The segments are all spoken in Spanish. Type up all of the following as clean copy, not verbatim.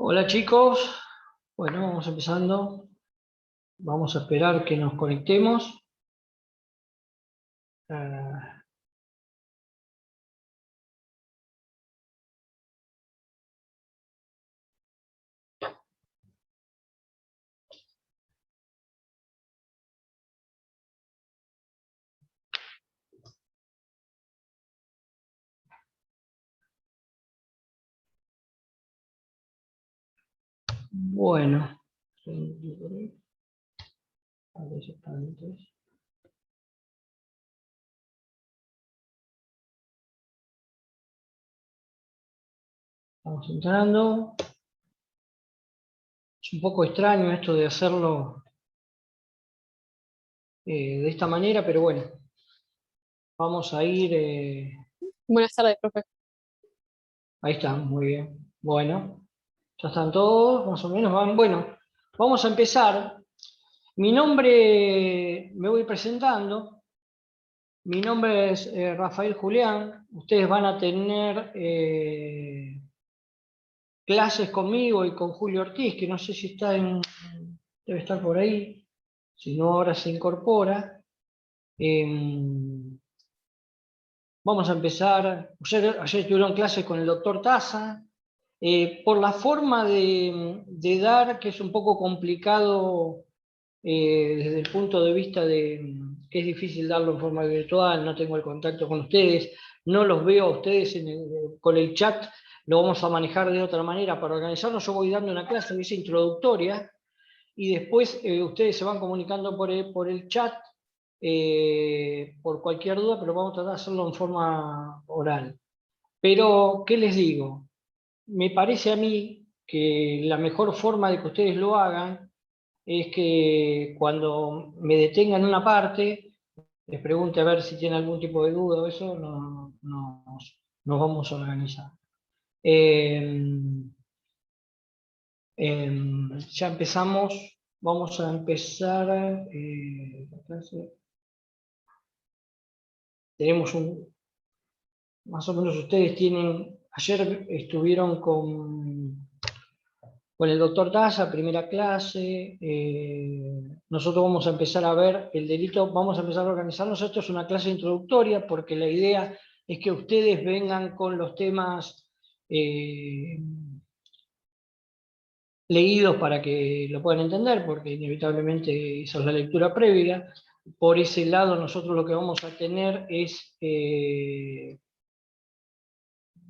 Hola chicos, bueno, vamos empezando. Vamos a esperar que nos conectemos. Ah, bueno, a ver si están entonces. Vamos entrando. Es un poco extraño esto de hacerlo de esta manera, pero bueno, vamos a ir. Buenas tardes, profe. Ahí está, muy bien. Bueno, ya están todos, más o menos van. Bueno, vamos a empezar. Mi nombre, me voy presentando. Mi nombre es Rafael Julián. Ustedes van a tener clases conmigo y con Julio Ortiz, que no sé si está debe estar por ahí, si no ahora se incorpora. Vamos a empezar, ayer tuvieron clases con el doctor Taza. Por la forma de dar, que es un poco complicado desde el punto de vista de que es difícil darlo en forma virtual, no tengo el contacto con ustedes, no los veo a ustedes con el chat, lo vamos a manejar de otra manera para organizarnos. Yo voy dando una clase que es introductoria y después ustedes se van comunicando por el chat por cualquier duda, pero vamos a tratar de hacerlo en forma oral. Pero, ¿qué les digo? Me parece a mí que la mejor forma de que ustedes lo hagan es que cuando me detengan en una parte, les pregunte a ver si tienen algún tipo de duda o eso, nos vamos a organizar. Ya empezamos, vamos a empezar. Tenemos más o menos ustedes tienen, ayer estuvieron con el doctor Daza, primera clase. Nosotros vamos a empezar a ver el delito, vamos a empezar a organizarnos. Esto es una clase introductoria porque la idea es que ustedes vengan con los temas leídos para que lo puedan entender, porque inevitablemente esa es la lectura previa. Por ese lado nosotros lo que vamos a tener es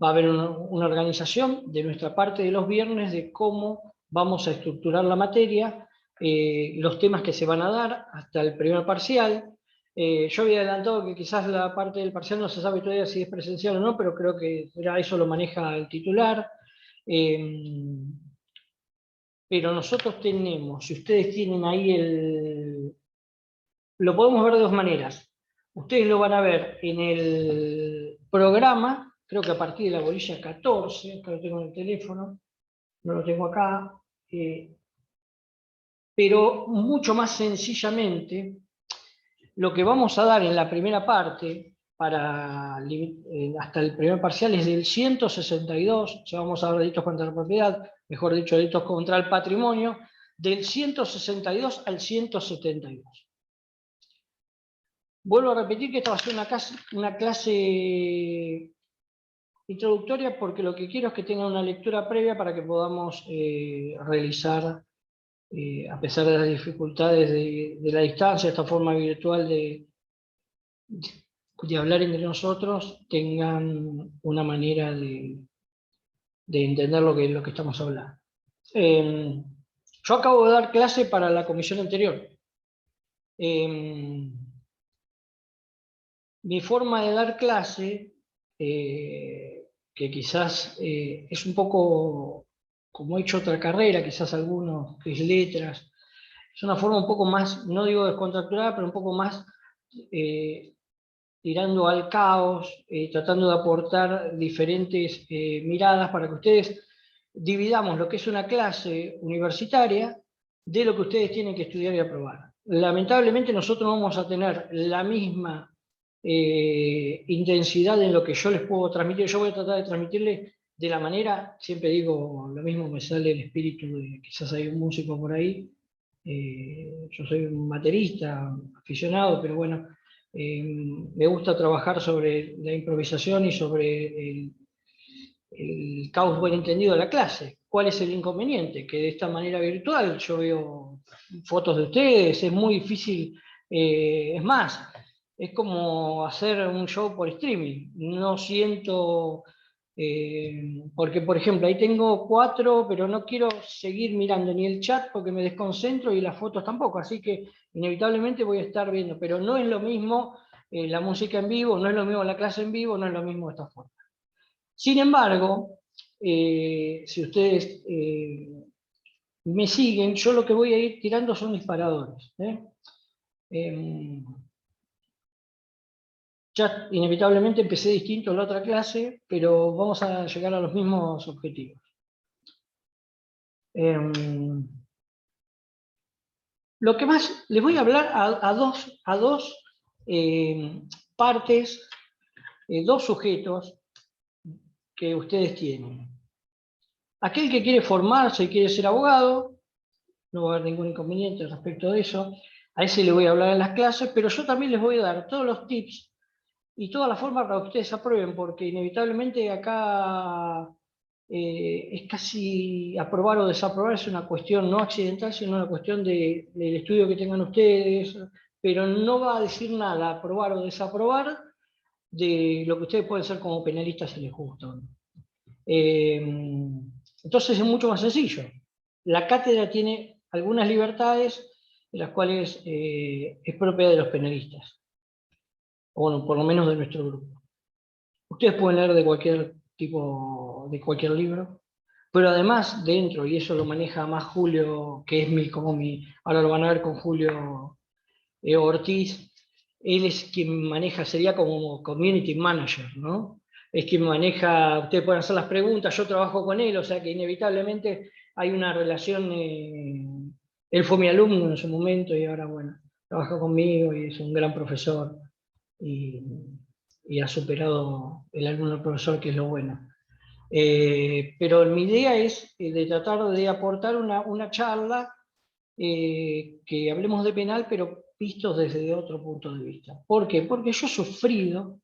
va a haber una organización de nuestra parte de los viernes de cómo vamos a estructurar la materia, los temas que se van a dar hasta el primer parcial. Yo había adelantado que quizás la parte del parcial no se sabe todavía si es presencial o no, pero creo que eso lo maneja el titular. Pero nosotros tenemos, si ustedes tienen ahí lo podemos ver de dos maneras. Ustedes lo van a ver en el programa, creo que a partir de la bolilla 14, acá lo tengo en el teléfono, no lo tengo acá, pero mucho más sencillamente, lo que vamos a dar en la primera parte, hasta el primer parcial, es del 162, ya vamos a ver delitos contra la propiedad, mejor dicho, delitos contra el patrimonio, del 162 al 172. Vuelvo a repetir que esta va a ser una clase introductoria porque lo que quiero es que tengan una lectura previa para que podamos realizar, a pesar de las dificultades de la distancia, esta forma virtual de hablar entre nosotros, tengan una manera de entender lo que estamos hablando. Yo acabo de dar clase para la comisión anterior. Mi forma de dar clase, que quizás es un poco como he hecho otra carrera, quizás algunos que es letras, es una forma un poco más, no digo descontracturada, pero un poco más tirando al caos, tratando de aportar diferentes miradas para que ustedes dividamos lo que es una clase universitaria de lo que ustedes tienen que estudiar y aprobar. Lamentablemente nosotros no vamos a tener la misma intensidad en lo que yo les puedo transmitir. Yo voy a tratar de transmitirles de la manera, siempre digo lo mismo, me sale el espíritu de quizás hay un músico por ahí. Yo soy un baterista, aficionado, pero bueno, me gusta trabajar sobre la improvisación y sobre el caos buen entendido de la clase. ¿Cuál es el inconveniente? Que de esta manera virtual yo veo fotos de ustedes, es muy difícil, es más, es como hacer un show por streaming. No siento, porque por ejemplo, ahí tengo 4, pero no quiero seguir mirando ni el chat porque me desconcentro y las fotos tampoco, así que inevitablemente voy a estar viendo, pero no es lo mismo la música en vivo, no es lo mismo la clase en vivo, no es lo mismo de esta forma. Sin embargo, si ustedes me siguen, yo lo que voy a ir tirando son disparadores. Ya inevitablemente empecé distinto en la otra clase, pero vamos a llegar a los mismos objetivos. Lo que más, les voy a hablar a dos partes, dos sujetos que ustedes tienen. Aquel que quiere formarse y quiere ser abogado, no va a haber ningún inconveniente respecto de eso. A ese le voy a hablar en las clases, pero yo también les voy a dar todos los tips y todas las formas para que ustedes aprueben, porque inevitablemente acá es casi aprobar o desaprobar, es una cuestión no accidental, sino una cuestión del estudio que tengan ustedes, pero no va a decir nada, aprobar o desaprobar, de lo que ustedes pueden ser como penalistas si les gusta. Entonces es mucho más sencillo. La cátedra tiene algunas libertades de las cuales es propia de los penalistas, o bueno, por lo menos de nuestro grupo. Ustedes pueden leer de cualquier tipo, de cualquier libro, pero además dentro, y eso lo maneja más Julio, que es como ahora lo van a ver con Julio Ortiz, él es quien maneja, sería como community manager, ¿no? Es quien maneja, ustedes pueden hacer las preguntas, yo trabajo con él, o sea que inevitablemente hay una relación, él fue mi alumno en su momento y ahora, bueno, trabaja conmigo y es un gran profesor y, y ha superado el alumno al profesor, que es lo bueno. Pero mi idea es de tratar de aportar una charla que hablemos de penal, pero vistos desde otro punto de vista. ¿Por qué? Porque yo he sufrido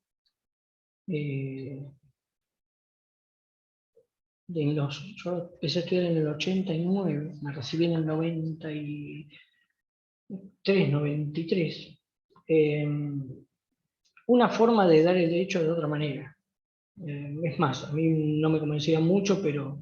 yo empecé a estudiar en el 89, me recibí en el 93, una forma de dar el derecho de otra manera. Es más, a mí no me convencía mucho, pero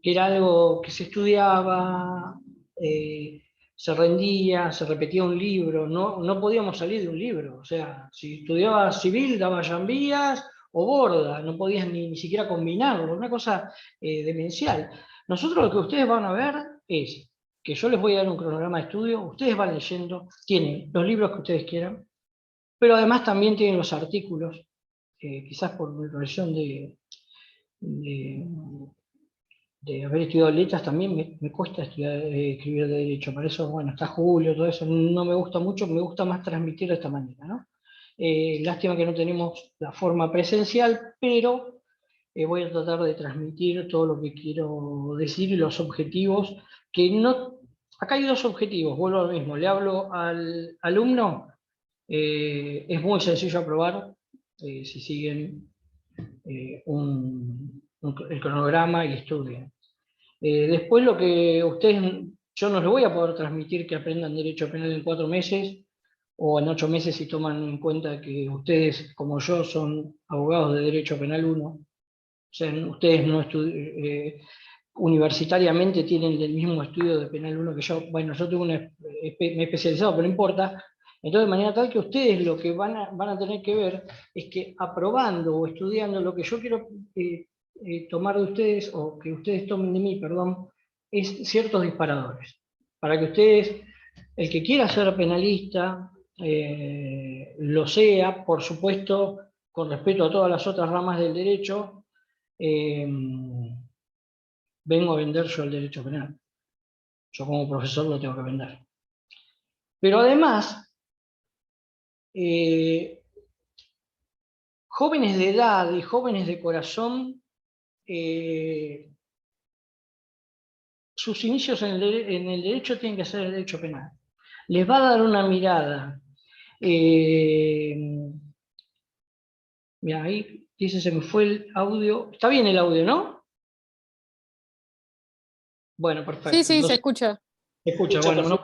que era algo que se estudiaba, se rendía, se repetía un libro, no podíamos salir de un libro. O sea, si estudiabas civil, dabas Llambías o Borda, no podías ni siquiera combinarlo, una cosa demencial. Nosotros lo que ustedes van a ver es que yo les voy a dar un cronograma de estudio, ustedes van leyendo, tienen los libros que ustedes quieran, pero además también tienen los artículos, quizás por mi profesión de, de haber estudiado letras también me cuesta escribir de derecho, por eso, bueno, está Julio, todo eso, no me gusta mucho, me gusta más transmitir de esta manera, ¿no? Lástima que no tenemos la forma presencial, pero voy a tratar de transmitir todo lo que quiero decir y los objetivos, que no, acá hay dos objetivos, vuelvo a lo mismo, le hablo al alumno, es muy sencillo aprobar, si siguen el cronograma y estudian. Después lo que ustedes, yo no les voy a poder transmitir que aprendan derecho penal en 4 meses o en 8 meses si toman en cuenta que ustedes, como yo, son abogados de derecho penal 1. O sea, ustedes no universitariamente tienen el mismo estudio de penal 1 que yo. Bueno, yo tengo me he especializado, pero no importa. Entonces, de manera tal que ustedes lo que van a tener que ver es que aprobando o estudiando lo que yo quiero tomar de ustedes, o que ustedes tomen de mí, perdón, es ciertos disparadores. Para que ustedes, el que quiera ser penalista, lo sea, por supuesto, con respeto a todas las otras ramas del derecho, vengo a vender yo el derecho penal. Yo como profesor lo tengo que vender. Pero además, jóvenes de edad y jóvenes de corazón sus inicios en el derecho tienen que ser el derecho penal. Les va a dar una mirada. Mira, ahí dice, se me fue el audio. Está bien el audio, ¿no? Bueno, perfecto. Sí, Entonces, se escucha. se escucha, bueno, no,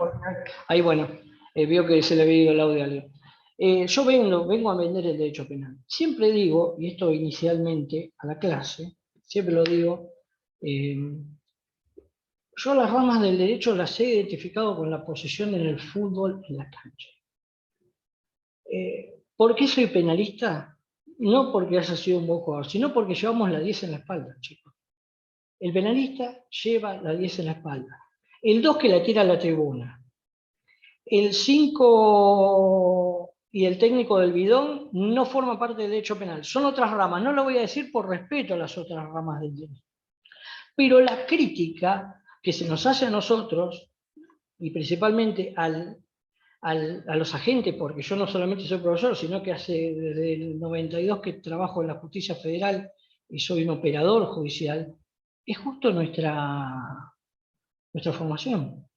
ahí bueno, vio que se le había ido el audio a alguien. Yo vengo a vender el derecho penal. Siempre digo, y esto inicialmente a la clase, siempre lo digo, yo las ramas del derecho las he identificado con la posición en el fútbol en la cancha. ¿Por qué soy penalista? No porque haya sido un buen jugador, sino porque llevamos la 10 en la espalda, chicos. El penalista lleva la 10 en la espalda. El 2 que la tira a la tribuna. El 5 y el técnico del bidón no forman parte del derecho penal. Son otras ramas. No lo voy a decir por respeto a las otras ramas del derecho. Pero la crítica que se nos hace a nosotros, y principalmente a los agentes, porque yo no solamente soy profesor, sino que desde el 92 que trabajo en la justicia federal y soy un operador judicial, es justo nuestra formación.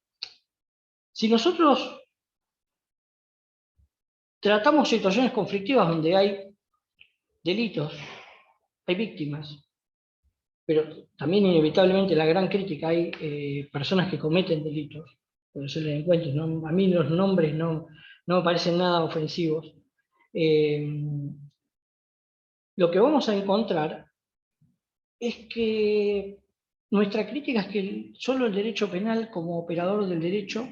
Si nosotros tratamos situaciones conflictivas donde hay delitos, hay víctimas, pero también inevitablemente la gran crítica, hay personas que cometen delitos, pueden ser delincuentes, ¿no? A mí los nombres no me parecen nada ofensivos. Lo que vamos a encontrar es que nuestra crítica es que solo el derecho penal como operador del derecho,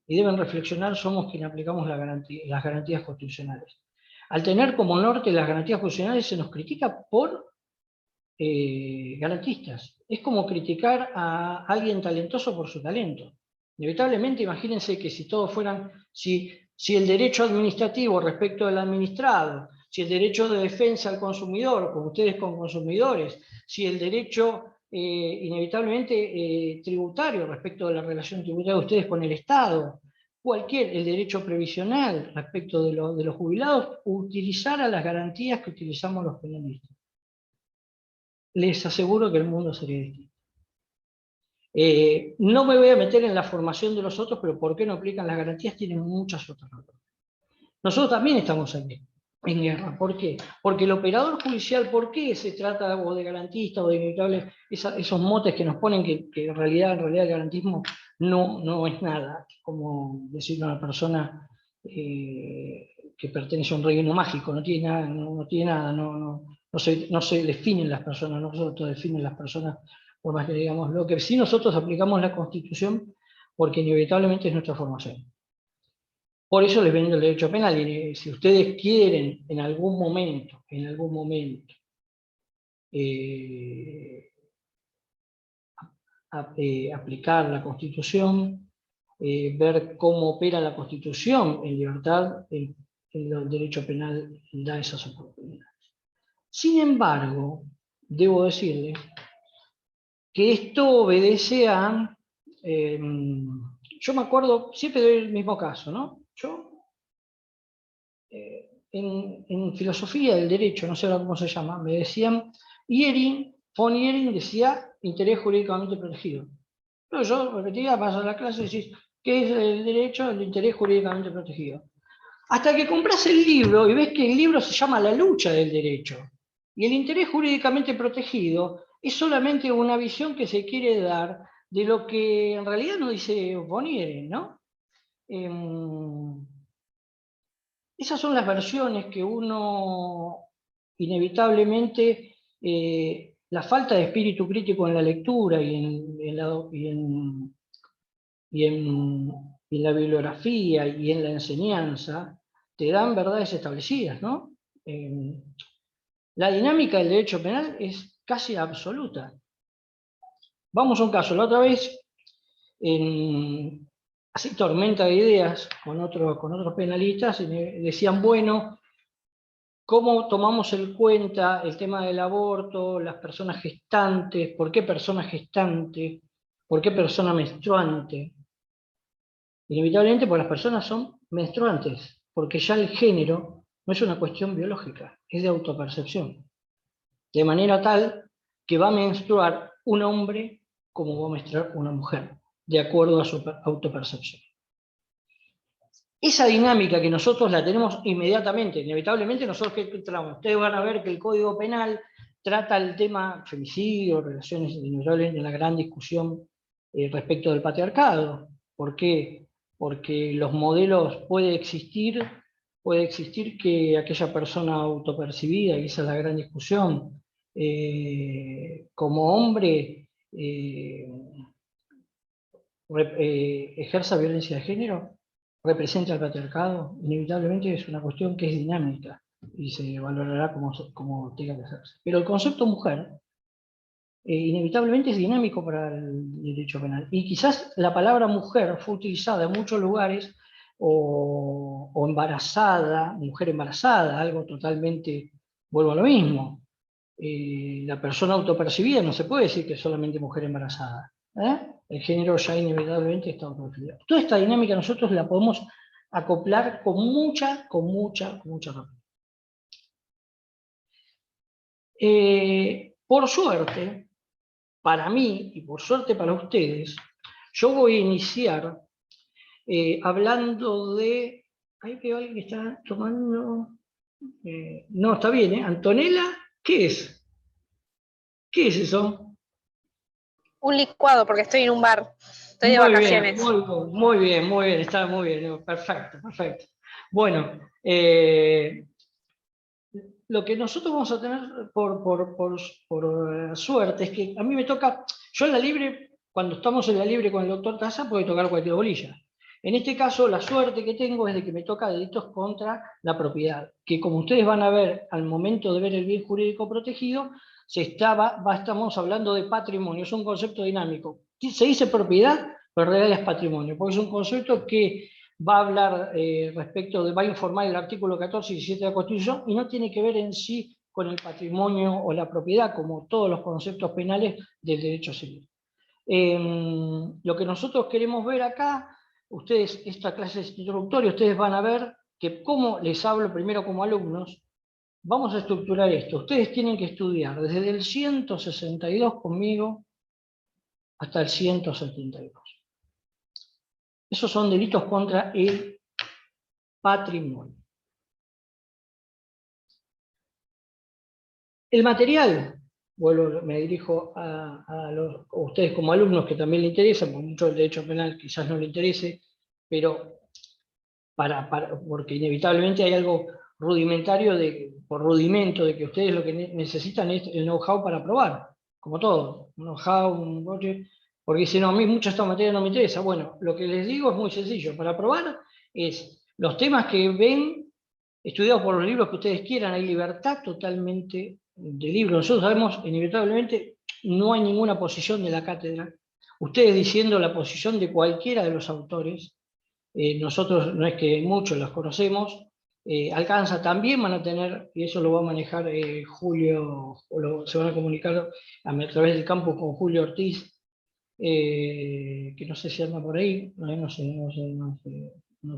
y deben reflexionar, somos quienes aplicamos las garantías constitucionales. Al tener como norte las garantías constitucionales se nos critica por garantistas. Es como criticar a alguien talentoso por su talento. Inevitablemente, imagínense que si todos fueran, si el derecho administrativo respecto al administrado, si el derecho de defensa al consumidor, con ustedes con consumidores, si el derecho inevitablemente tributario respecto de la relación tributaria de ustedes con el Estado, el derecho previsional respecto de los jubilados, utilizara las garantías que utilizamos los penalistas. Les aseguro que el mundo sería distinto. No me voy a meter en la formación de los otros, pero ¿por qué no aplican las garantías? Tienen muchas otras razones. Nosotros también estamos aquí, en guerra. ¿Por qué? Porque el operador judicial, ¿por qué se trata o de garantista o de inevitable, esos motes que nos ponen que en realidad el garantismo no es nada, como decirle a una persona que pertenece a un reino mágico, no tiene nada, no se definen las personas, no se autodefinen las personas, por más que digamos lo que sí nosotros aplicamos la Constitución, porque inevitablemente es nuestra formación. Por eso les vendo el derecho penal, y si ustedes quieren en algún momento, aplicar la Constitución, ver cómo opera la Constitución en libertad, el derecho penal da esas oportunidades. Sin embargo, debo decirles que esto obedece a... yo me acuerdo, siempre doy el mismo caso, ¿no? Yo, en filosofía del derecho, no sé ahora cómo se llama, me decían, von Ehring decía interés jurídicamente protegido. Pero yo repetía, paso a la clase y decís, ¿qué es el derecho? El interés jurídicamente protegido. Hasta que compras el libro y ves que el libro se llama La lucha del derecho. Y el interés jurídicamente protegido es solamente una visión que se quiere dar de lo que en realidad no dice von Ehring, ¿no? Esas son las versiones que uno inevitablemente, la falta de espíritu crítico en la lectura y en la bibliografía y en la enseñanza, te dan verdades establecidas, ¿no? La dinámica del derecho penal es casi absoluta. Vamos a un caso. La otra vez, así tormenta de ideas con otros penalistas, y me decían, bueno, ¿cómo tomamos en cuenta el tema del aborto, las personas gestantes? ¿Por qué persona gestante? ¿Por qué persona menstruante? Inevitablemente, porque las personas son menstruantes, porque ya el género no es una cuestión biológica, es de autopercepción. De manera tal que va a menstruar un hombre como va a menstruar una mujer, de acuerdo a su autopercepción. Esa dinámica que nosotros la tenemos inmediatamente, inevitablemente nosotros que entramos, ustedes van a ver que el Código Penal trata el tema femicidio, relaciones innumerables en la gran discusión respecto del patriarcado. ¿Por qué? Porque los modelos puede existir que aquella persona autopercibida, y esa es la gran discusión, como hombre ejerza violencia de género, representa el patriarcado, inevitablemente es una cuestión que es dinámica y se valorará como tenga que hacerse. Pero el concepto mujer inevitablemente es dinámico para el derecho penal. Y quizás la palabra mujer fue utilizada en muchos lugares, o embarazada, mujer embarazada, algo totalmente, vuelvo a lo mismo. La persona autopercibida no se puede decir que es solamente mujer embarazada. El género ya inevitablemente está autopercibido. Toda esta dinámica nosotros la podemos acoplar con mucha rapidez. Por suerte, para mí y por suerte para ustedes, yo voy a iniciar hablando de... Ahí veo a alguien que está tomando... no, está bien, Antonella, ¿qué es? ¿Qué es eso? Un licuado, porque estoy en un bar. Estoy de Muy bien, vacaciones. muy bien, está muy bien, perfecto. Bueno, lo que nosotros vamos a tener por suerte es que a mí me toca, yo en la libre, cuando estamos en la libre con el doctor Taza, puede tocar cualquier bolilla. En este caso, la suerte que tengo es de que me toca delitos contra la propiedad, que como ustedes van a ver al momento de ver el bien jurídico protegido, estamos hablando de patrimonio, es un concepto dinámico. Se dice propiedad, pero en realidad es patrimonio, porque es un concepto que va a hablar va a informar el artículo 14 y 17 de la Constitución, y no tiene que ver en sí con el patrimonio o la propiedad, como todos los conceptos penales del derecho civil. Lo que nosotros queremos ver acá, ustedes, esta clase es introductoria, ustedes van a ver que, como les hablo primero como alumnos, vamos a estructurar esto. Ustedes tienen que estudiar desde el 162 conmigo hasta el 172. Esos son delitos contra el patrimonio. El material, me dirijo a ustedes como alumnos que también les interesa, porque mucho del derecho penal quizás no les interese, pero porque inevitablemente hay algo rudimentario, por rudimento, de que ustedes lo que necesitan es el know-how para probar, como todo, un know-how, un broche, porque si no, a mí mucha esta materia no me interesa. Bueno, lo que les digo es muy sencillo, para probar es los temas que ven estudiados por los libros que ustedes quieran, hay libertad totalmente de libros. Nosotros sabemos, inevitablemente, no hay ninguna posición de la cátedra. Ustedes diciendo la posición de cualquiera de los autores, nosotros no es que muchos los conocemos, alcanza, también van a tener, y eso lo va a manejar Julio, se van a comunicar a través del campus con Julio Ortiz, que no sé si anda por ahí, no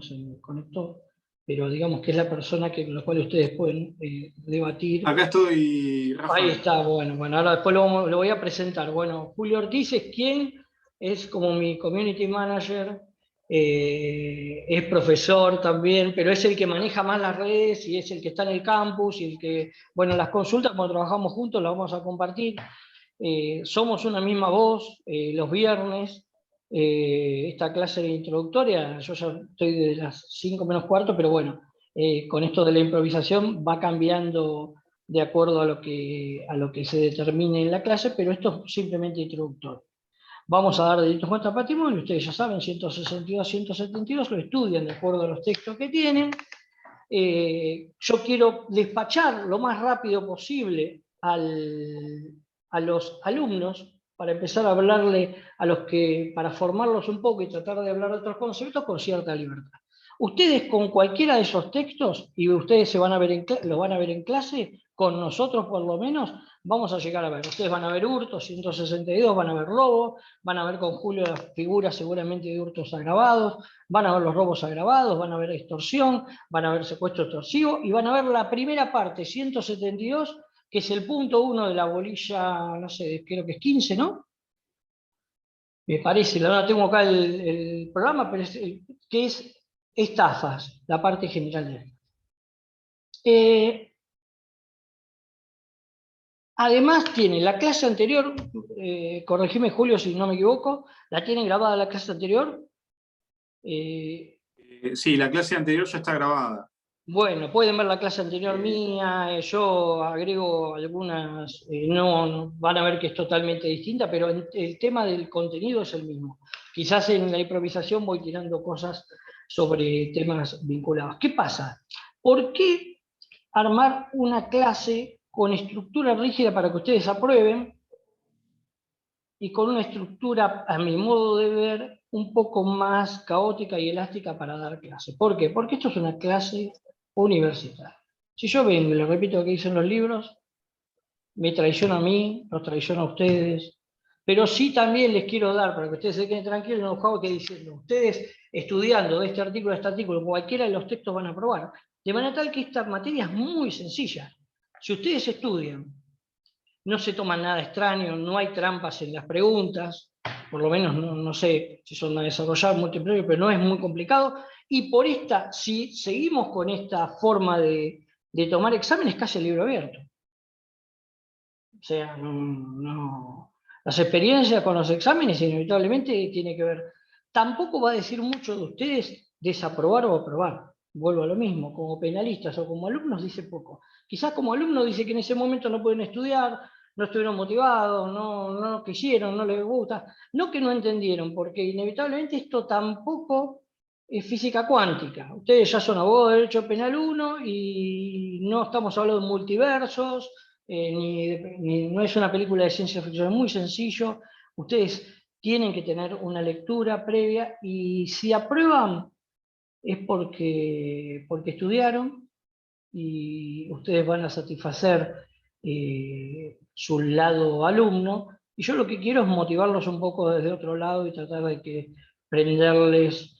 se conectó, pero digamos que es la persona con la cual ustedes pueden debatir. Acá estoy, Rafa. Ahí está, bueno, ahora después lo voy a presentar. Bueno, Julio Ortiz es quien es como mi community manager, es profesor también, pero es el que maneja más las redes y es el que está en el campus, y el que, bueno, las consultas, cuando trabajamos juntos, las vamos a compartir. Somos una misma voz, los viernes, esta clase introductoria, yo ya estoy de las 5 menos cuarto, pero bueno, con esto de la improvisación va cambiando de acuerdo a lo que se determine en la clase, pero esto es simplemente introductorio. Vamos a dar delitos contra patrimonio, ustedes ya saben, 162, 172, lo estudian de acuerdo a los textos que tienen. Yo quiero despachar lo más rápido posible a los alumnos, para empezar a hablarle para formarlos un poco y tratar de hablar de otros conceptos con cierta libertad. Ustedes con cualquiera de esos textos, y ustedes lo van a ver en clase, con nosotros por lo menos, vamos a llegar a ver. Ustedes van a ver hurto, 162, van a ver robo, van a ver con Julio las figuras seguramente de hurtos agravados, van a ver los robos agravados, van a ver extorsión, van a ver secuestro extorsivo, y van a ver la primera parte, 172, que es el punto 1 de la bolilla, no sé, creo que es 15, ¿no? Me parece, la verdad tengo acá el programa, pero que es estafas, la parte general de esto. Además tiene la clase anterior, corregime Julio si no me equivoco, ¿la tienen grabada la clase anterior? Sí, la clase anterior ya está grabada. Bueno, pueden ver la clase anterior mía, yo agrego algunas, no van a ver que es totalmente distinta, pero el tema del contenido es el mismo. Quizás en la improvisación voy tirando cosas sobre temas vinculados. ¿Qué pasa? ¿Por qué armar una clase con estructura rígida para que ustedes aprueben y con una estructura, a mi modo de ver, un poco más caótica y elástica para dar clase? ¿Por qué? Porque esto es una clase universitaria. Si yo vengo y les repito lo que dicen los libros, me traiciona a mí, los traiciona a ustedes, pero sí también les quiero dar, para que ustedes se queden tranquilos, no hago que diciendo, ustedes estudiando de este artículo a este artículo, cualquiera de los textos van a aprobar, de manera tal que esta materia es muy sencilla. Si ustedes estudian, no se toma nada extraño, no hay trampas en las preguntas, por lo menos no sé si son a desarrollar multiplier, pero no es muy complicado, y por esta, si seguimos con esta forma de tomar exámenes, casi el libro abierto. O sea, las experiencias con los exámenes inevitablemente tiene que ver. Tampoco va a decir mucho de ustedes desaprobar o aprobar. Vuelvo a lo mismo, como penalistas o como alumnos dice poco. Quizás como alumno dice que en ese momento no pueden estudiar, no estuvieron motivados, no quisieron, no les gusta. No que no entendieron, porque inevitablemente esto tampoco es física cuántica. Ustedes ya son abogados de Derecho Penal 1 y no estamos hablando de multiversos, no es una película de ciencia ficción, es muy sencillo. Ustedes tienen que tener una lectura previa y si aprueban es porque estudiaron y ustedes van a satisfacer su lado alumno. Y yo lo que quiero es motivarlos un poco desde otro lado y tratar de que prenderles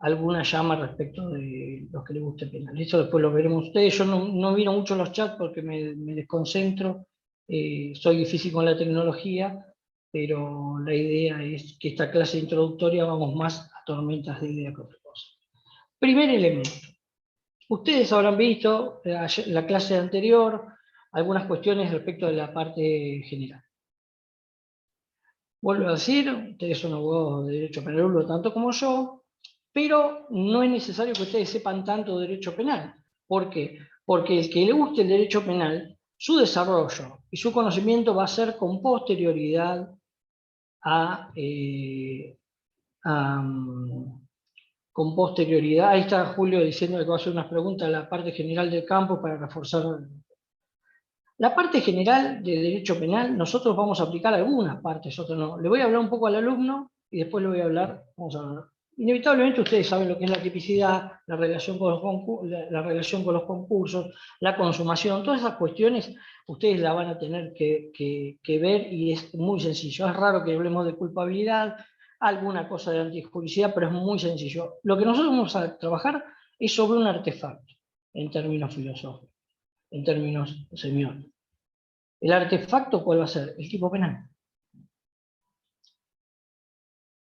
alguna llama respecto de los que les guste penal. Eso después lo veremos ustedes. Yo no miro mucho los chats porque me desconcentro. Soy difícil con la tecnología, pero la idea es que esta clase introductoria vamos más a tormentas de ideas que otra cosa. Primer elemento. Ustedes habrán visto la clase anterior algunas cuestiones respecto de la parte general. Vuelvo a decir, ustedes son abogados de derecho penal tanto como yo, pero no es necesario que ustedes sepan tanto de derecho penal. ¿Por qué? Porque el que le guste el derecho penal, su desarrollo y su conocimiento va a ser con posterioridad con posterioridad. Ahí está Julio diciendo que va a hacer unas preguntas a la parte general del campo para reforzar. La parte general de derecho penal, nosotros vamos a aplicar algunas partes, otras no. Le voy a hablar un poco al alumno y después le voy a hablar, vamos a hablar. Inevitablemente ustedes saben lo que es la tipicidad, la relación con los concursos, la consumación, todas esas cuestiones ustedes la van a tener que ver y es muy sencillo. Es raro que hablemos de culpabilidad, alguna cosa de antijuricidad, pero es muy sencillo. Lo que nosotros vamos a trabajar es sobre un artefacto, en términos filosóficos, en términos semióticos. ¿El artefacto cuál va a ser? El tipo penal.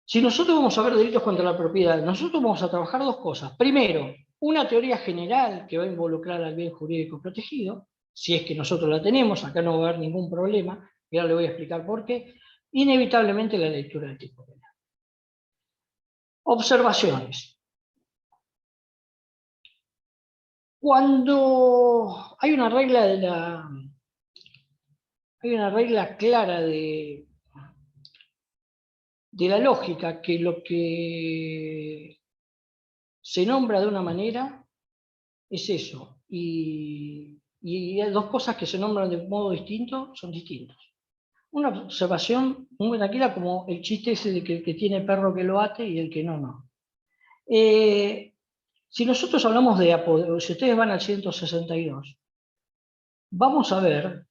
Si nosotros vamos a ver delitos contra la propiedad, nosotros vamos a trabajar dos cosas. Primero, una teoría general que va a involucrar al bien jurídico protegido, si es que nosotros la tenemos, acá no va a haber ningún problema, y ahora le voy a explicar por qué. Inevitablemente la lectura del tipo penal. Observaciones. Cuando hay una regla clara de la lógica, que lo que se nombra de una manera es eso, y hay dos cosas que se nombran de modo distinto son distintos. Una observación muy tranquila, como el chiste ese de que el que tiene perro que lo ate y el que no. Si nosotros hablamos de apoderar, si ustedes van al 162, vamos a ver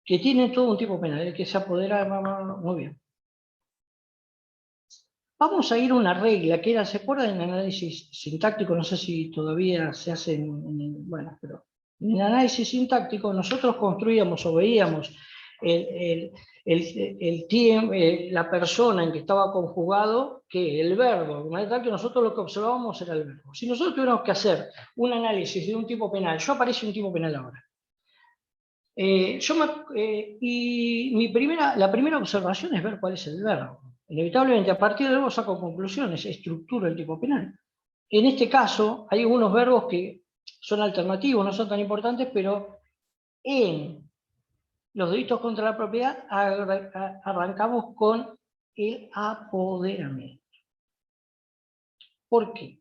que tiene todo un tipo penal, el que se apodera, muy bien. Vamos a ir a una regla que era, ¿se acuerdan en análisis sintáctico? No sé si todavía se hace bueno, pero En el análisis sintáctico nosotros construíamos o veíamos el tiempo, la persona en que estaba conjugado, que el verbo, de manera tal que nosotros lo que observábamos era el verbo. Si nosotros tuviéramos que hacer un análisis de un tipo penal, yo aparece un tipo penal ahora. La primera observación es ver cuál es el verbo. Inevitablemente, a partir de luego saco conclusiones, estructuro el tipo penal. En este caso, hay algunos verbos que son alternativos, no son tan importantes, pero en los delitos contra la propiedad arrancamos con el apoderamiento. ¿Por qué?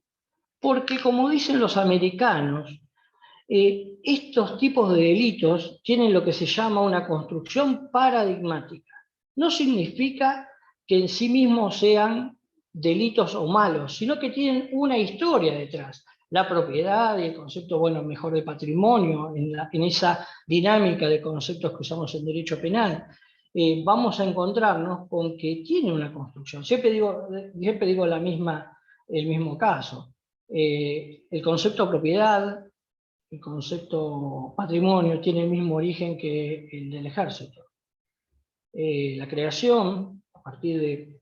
Porque, como dicen los americanos, estos tipos de delitos tienen lo que se llama una construcción paradigmática. No significa que en sí mismos sean delitos o malos, sino que tienen una historia detrás. La propiedad y el concepto, bueno, mejor de patrimonio, en esa dinámica de conceptos que usamos en derecho penal, vamos a encontrarnos con que tiene una construcción. Siempre digo el mismo caso. El concepto de propiedad, el concepto patrimonio tiene el mismo origen que el del ejército. La creación, a partir de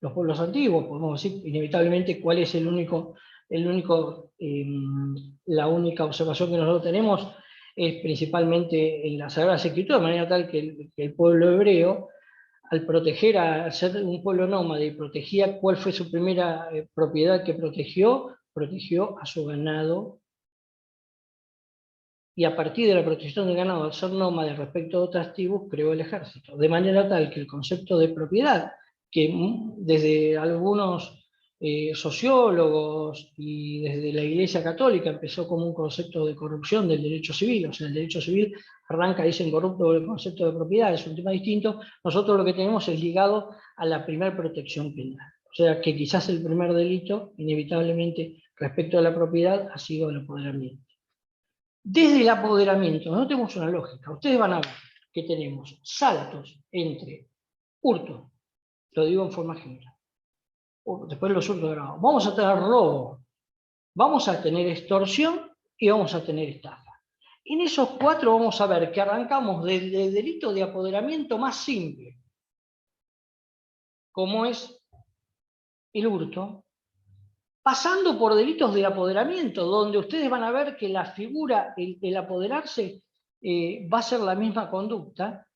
los pueblos antiguos, podemos decir inevitablemente cuál es la única observación que nosotros tenemos es principalmente en las Sagradas Escrituras, de manera tal que el pueblo hebreo, al proteger, al ser un pueblo nómade y protegía, ¿cuál fue su primera propiedad que protegió? Protegió a su ganado. Y a partir de la protección del ganado, al ser nómade respecto a otras tribus, creó el ejército. De manera tal que el concepto de propiedad, que desde algunos sociólogos y desde la Iglesia Católica empezó como un concepto de corrupción del derecho civil, o sea, el derecho civil arranca, dicen, corrupto el concepto de propiedad, es un tema distinto, nosotros lo que tenemos es ligado a la primera protección penal. O sea, que quizás el primer delito, inevitablemente, respecto a la propiedad, ha sido el apoderamiento. Desde el apoderamiento, no tenemos una lógica. Ustedes van a ver que tenemos saltos entre hurto, lo digo en forma general, después los hurtos de grado. Vamos a tener robo, vamos a tener extorsión y vamos a tener estafa. En esos cuatro vamos a ver que arrancamos desde el delito de apoderamiento más simple, como es el hurto, pasando por delitos de apoderamiento, donde ustedes van a ver que la figura, el apoderarse, va a ser la misma conducta,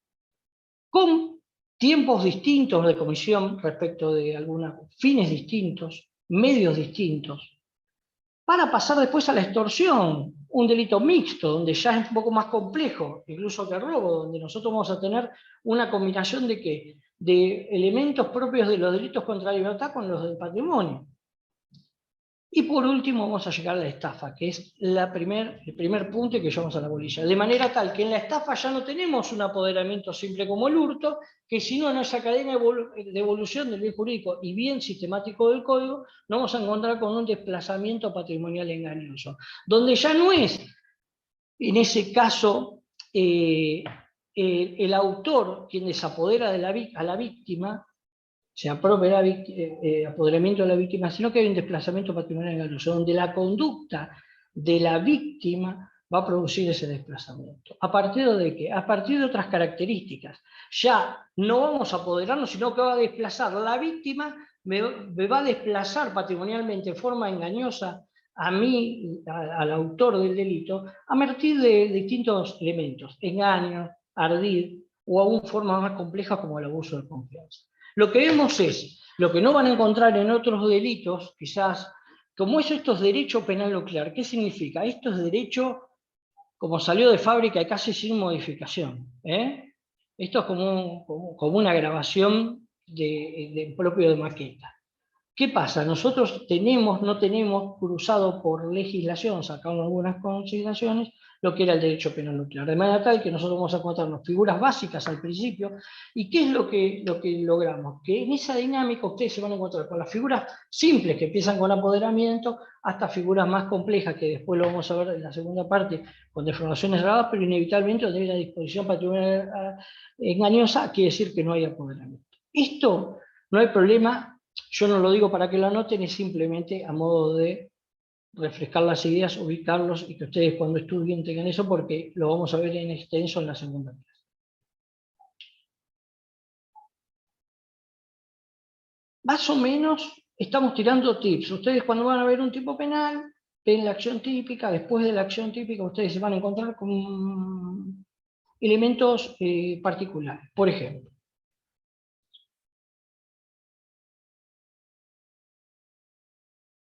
con tiempos distintos de comisión respecto de algunos fines distintos, medios distintos, para pasar después a la extorsión, un delito mixto, donde ya es un poco más complejo, incluso que el robo, donde nosotros vamos a tener una combinación de ¿qué? De elementos propios de los delitos contra la libertad con los del patrimonio. Y por último vamos a llegar a la estafa, que es el primer punto que llevamos a la bolilla. De manera tal que en la estafa ya no tenemos un apoderamiento simple como el hurto, que si no en esa cadena de evolución del bien jurídico y bien sistemático del código, nos vamos a encontrar con un desplazamiento patrimonial engañoso, donde ya no es, en ese caso, el autor quien desapodera a la víctima, se apropia el apoderamiento de la víctima, sino que hay un desplazamiento patrimonial engañoso, donde la conducta de la víctima va a producir ese desplazamiento. ¿A partir de qué? A partir de otras características. Ya no vamos a apoderarnos, sino que va a desplazar. La víctima me va a desplazar patrimonialmente de forma engañosa a mí, al autor del delito, a partir de distintos elementos, engaño, ardid, o aún formas más complejas como el abuso de confianza. Lo que vemos es, lo que no van a encontrar en otros delitos, quizás, como esto es derecho penal nuclear. ¿Qué significa? Esto es derecho como salió de fábrica y casi sin modificación. Esto es como una grabación propio de maqueta. ¿Qué pasa? Nosotros no tenemos cruzado por legislación, sacando algunas consideraciones, lo que era el derecho penal nuclear. De manera tal que nosotros vamos a encontrarnos figuras básicas al principio. ¿Y qué es lo que logramos? Que en esa dinámica ustedes se van a encontrar con las figuras simples que empiezan con apoderamiento, hasta figuras más complejas, que después lo vamos a ver en la segunda parte, con deformaciones grabadas, pero inevitablemente donde hay una disposición patrimonial engañosa, quiere decir que no hay apoderamiento. Esto no hay problema. Yo no lo digo para que lo anoten, es simplemente a modo de refrescar las ideas, ubicarlos y que ustedes cuando estudien tengan eso, porque lo vamos a ver en extenso en la segunda clase. Más o menos estamos tirando tips. Ustedes cuando van a ver un tipo penal, ven la acción típica, después de la acción típica ustedes se van a encontrar con elementos particulares. Por ejemplo,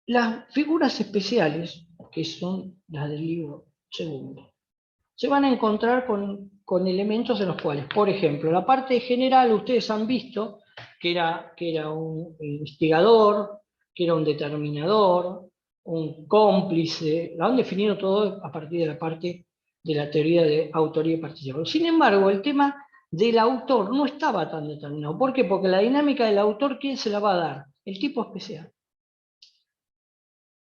las figuras especiales, que son las del libro segundo, se van a encontrar con elementos en los cuales, por ejemplo, la parte general ustedes han visto que era un instigador, que era un determinador, un cómplice, lo han definido todo a partir de la parte de la teoría de autoría y participación. Sin embargo, el tema del autor no estaba tan determinado. ¿Por qué? Porque la dinámica del autor, ¿quién se la va a dar? El tipo especial.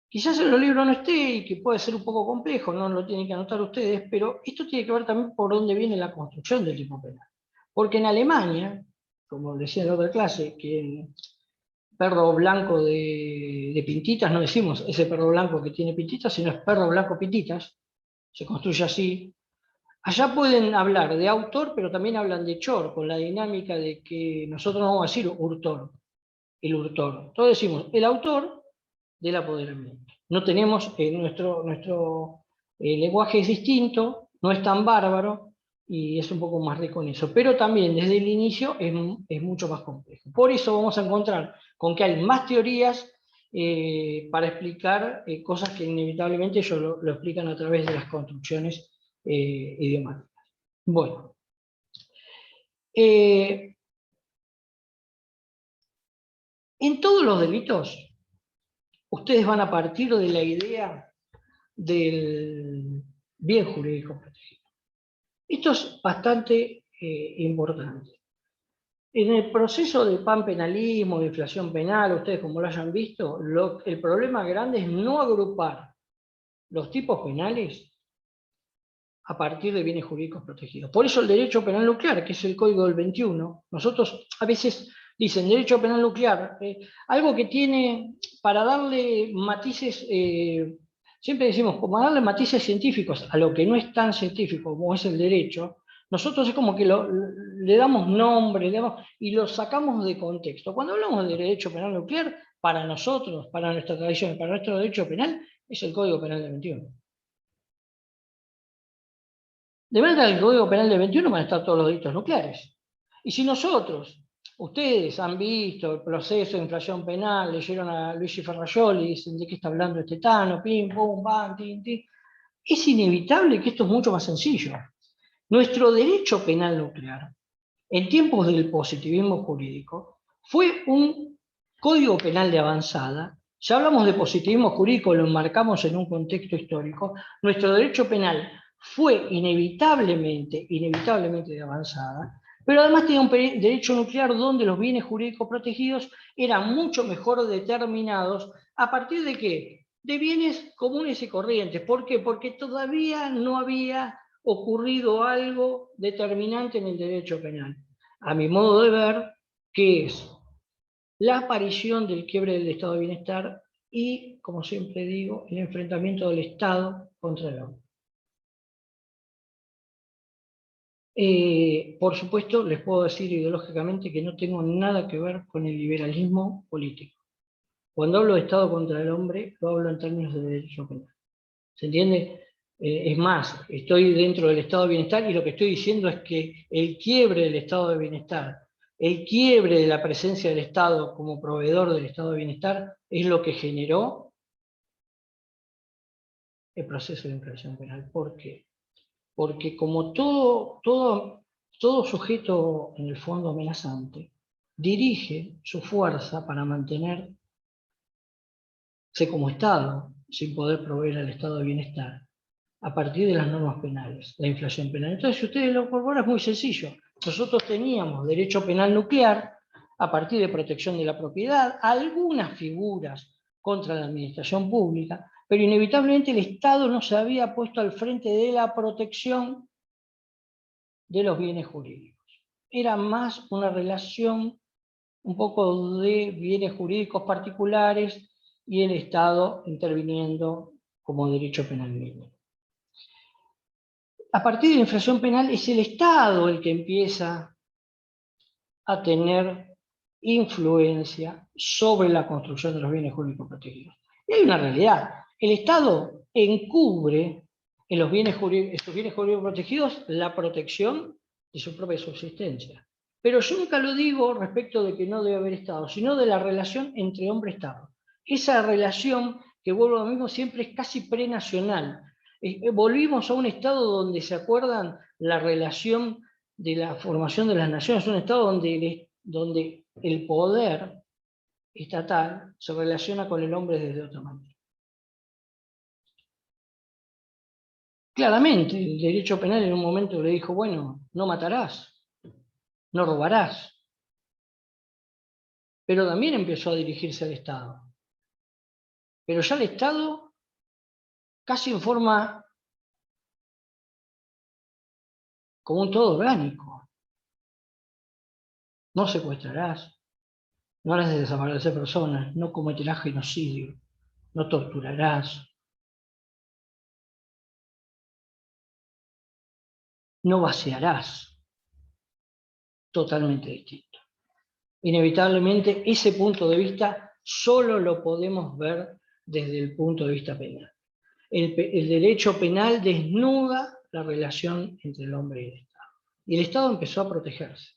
Quizás en los libros no esté y que puede ser un poco complejo, no lo tienen que anotar ustedes, pero esto tiene que ver también por dónde viene la construcción del tipo penal. Porque en Alemania, como decía en la otra clase, que el perro blanco de pintitas, no decimos ese perro blanco que tiene pintitas, sino es perro blanco pintitas, se construye así. Allá pueden hablar de autor, pero también hablan de chor, con la dinámica de que nosotros no vamos a decir hurtor, el hurtor. Todos decimos el autor del apoderamiento. No tenemos, nuestro lenguaje es distinto, no es tan bárbaro y es un poco más rico en eso, pero también desde el inicio es mucho más complejo. Por eso vamos a encontrar con que hay más teorías para explicar cosas que inevitablemente ellos lo explican a través de las construcciones idiomáticas. Bueno. En todos los delitos, ustedes van a partir de la idea del bien jurídico protegido. Esto es bastante importante. En el proceso de panpenalismo, de inflación penal, ustedes como lo hayan visto, el problema grande es no agrupar los tipos penales a partir de bienes jurídicos protegidos. Por eso el derecho penal nuclear, que es el Código del 21, nosotros a veces dicen derecho penal nuclear, algo que tiene, para darle matices, siempre decimos, como darle matices científicos a lo que no es tan científico como es el derecho, nosotros es como que le damos nombre, y lo sacamos de contexto. Cuando hablamos de derecho penal nuclear, para nosotros, para nuestra tradición, para nuestro derecho penal, es el Código Penal del 21. De manera que el Código Penal del 21 van a estar todos los delitos nucleares. Y si nosotros, ustedes han visto el proceso de infracción penal, leyeron a Luigi Ferrajoli, dicen de qué está hablando este Tano, pim, pum, pam, tin, tin, es inevitable que esto es mucho más sencillo. Nuestro derecho penal nuclear, en tiempos del positivismo jurídico, fue un código penal de avanzada. Ya hablamos de positivismo jurídico, lo enmarcamos en un contexto histórico. Nuestro derecho penal fue inevitablemente de avanzada, pero además tenía un derecho nuclear donde los bienes jurídicos protegidos eran mucho mejor determinados a partir de ¿qué? De bienes comunes y corrientes. ¿Por qué? Porque todavía no había ocurrido algo determinante en el derecho penal. A mi modo de ver, que es la aparición del quiebre del estado de bienestar y, como siempre digo, el enfrentamiento del Estado contra el hombre. Por supuesto, les puedo decir ideológicamente que no tengo nada que ver con el liberalismo político. Cuando hablo de Estado contra el hombre, lo hablo en términos de derecho penal. ¿Se entiende? Es más, estoy dentro del estado de bienestar y lo que estoy diciendo es que el quiebre del estado de bienestar, el quiebre de la presencia del Estado como proveedor del estado de bienestar es lo que generó el proceso de infracción penal. ¿Por qué? Porque como todo sujeto en el fondo amenazante dirige su fuerza para mantenerse como Estado sin poder proveer al estado de bienestar a partir de las normas penales, la inflación penal. Entonces, si ustedes lo incorporan, es muy sencillo. Nosotros teníamos derecho penal nuclear a partir de protección de la propiedad, algunas figuras contra la administración pública, pero inevitablemente el Estado no se había puesto al frente de la protección de los bienes jurídicos. Era más una relación un poco de bienes jurídicos particulares y el Estado interviniendo como derecho penal mínimo. A partir de la infracción penal es el Estado el que empieza a tener influencia sobre la construcción de los bienes jurídicos protegidos. Y hay una realidad. El Estado encubre en los estos bienes jurídicos protegidos la protección de su propia subsistencia. Pero yo nunca lo digo respecto de que no debe haber Estado, sino de la relación entre hombre y Estado. Esa relación, que vuelvo a lo mismo, siempre es casi prenacional. Volvimos a un Estado donde, ¿se acuerdan? La relación de la formación de las naciones, un Estado donde el poder estatal se relaciona con el hombre desde otra manera. Claramente, el derecho penal en un momento le dijo, bueno, no matarás, no robarás, pero también empezó a dirigirse al Estado. Pero ya el Estado, casi en forma como un todo orgánico. No secuestrarás, no harás desaparecer personas, no cometerás genocidio, no torturarás, no vaciarás. Totalmente distinto. Inevitablemente ese punto de vista solo lo podemos ver desde el punto de vista penal. El derecho penal desnuda la relación entre el hombre y el Estado. Y el Estado empezó a protegerse.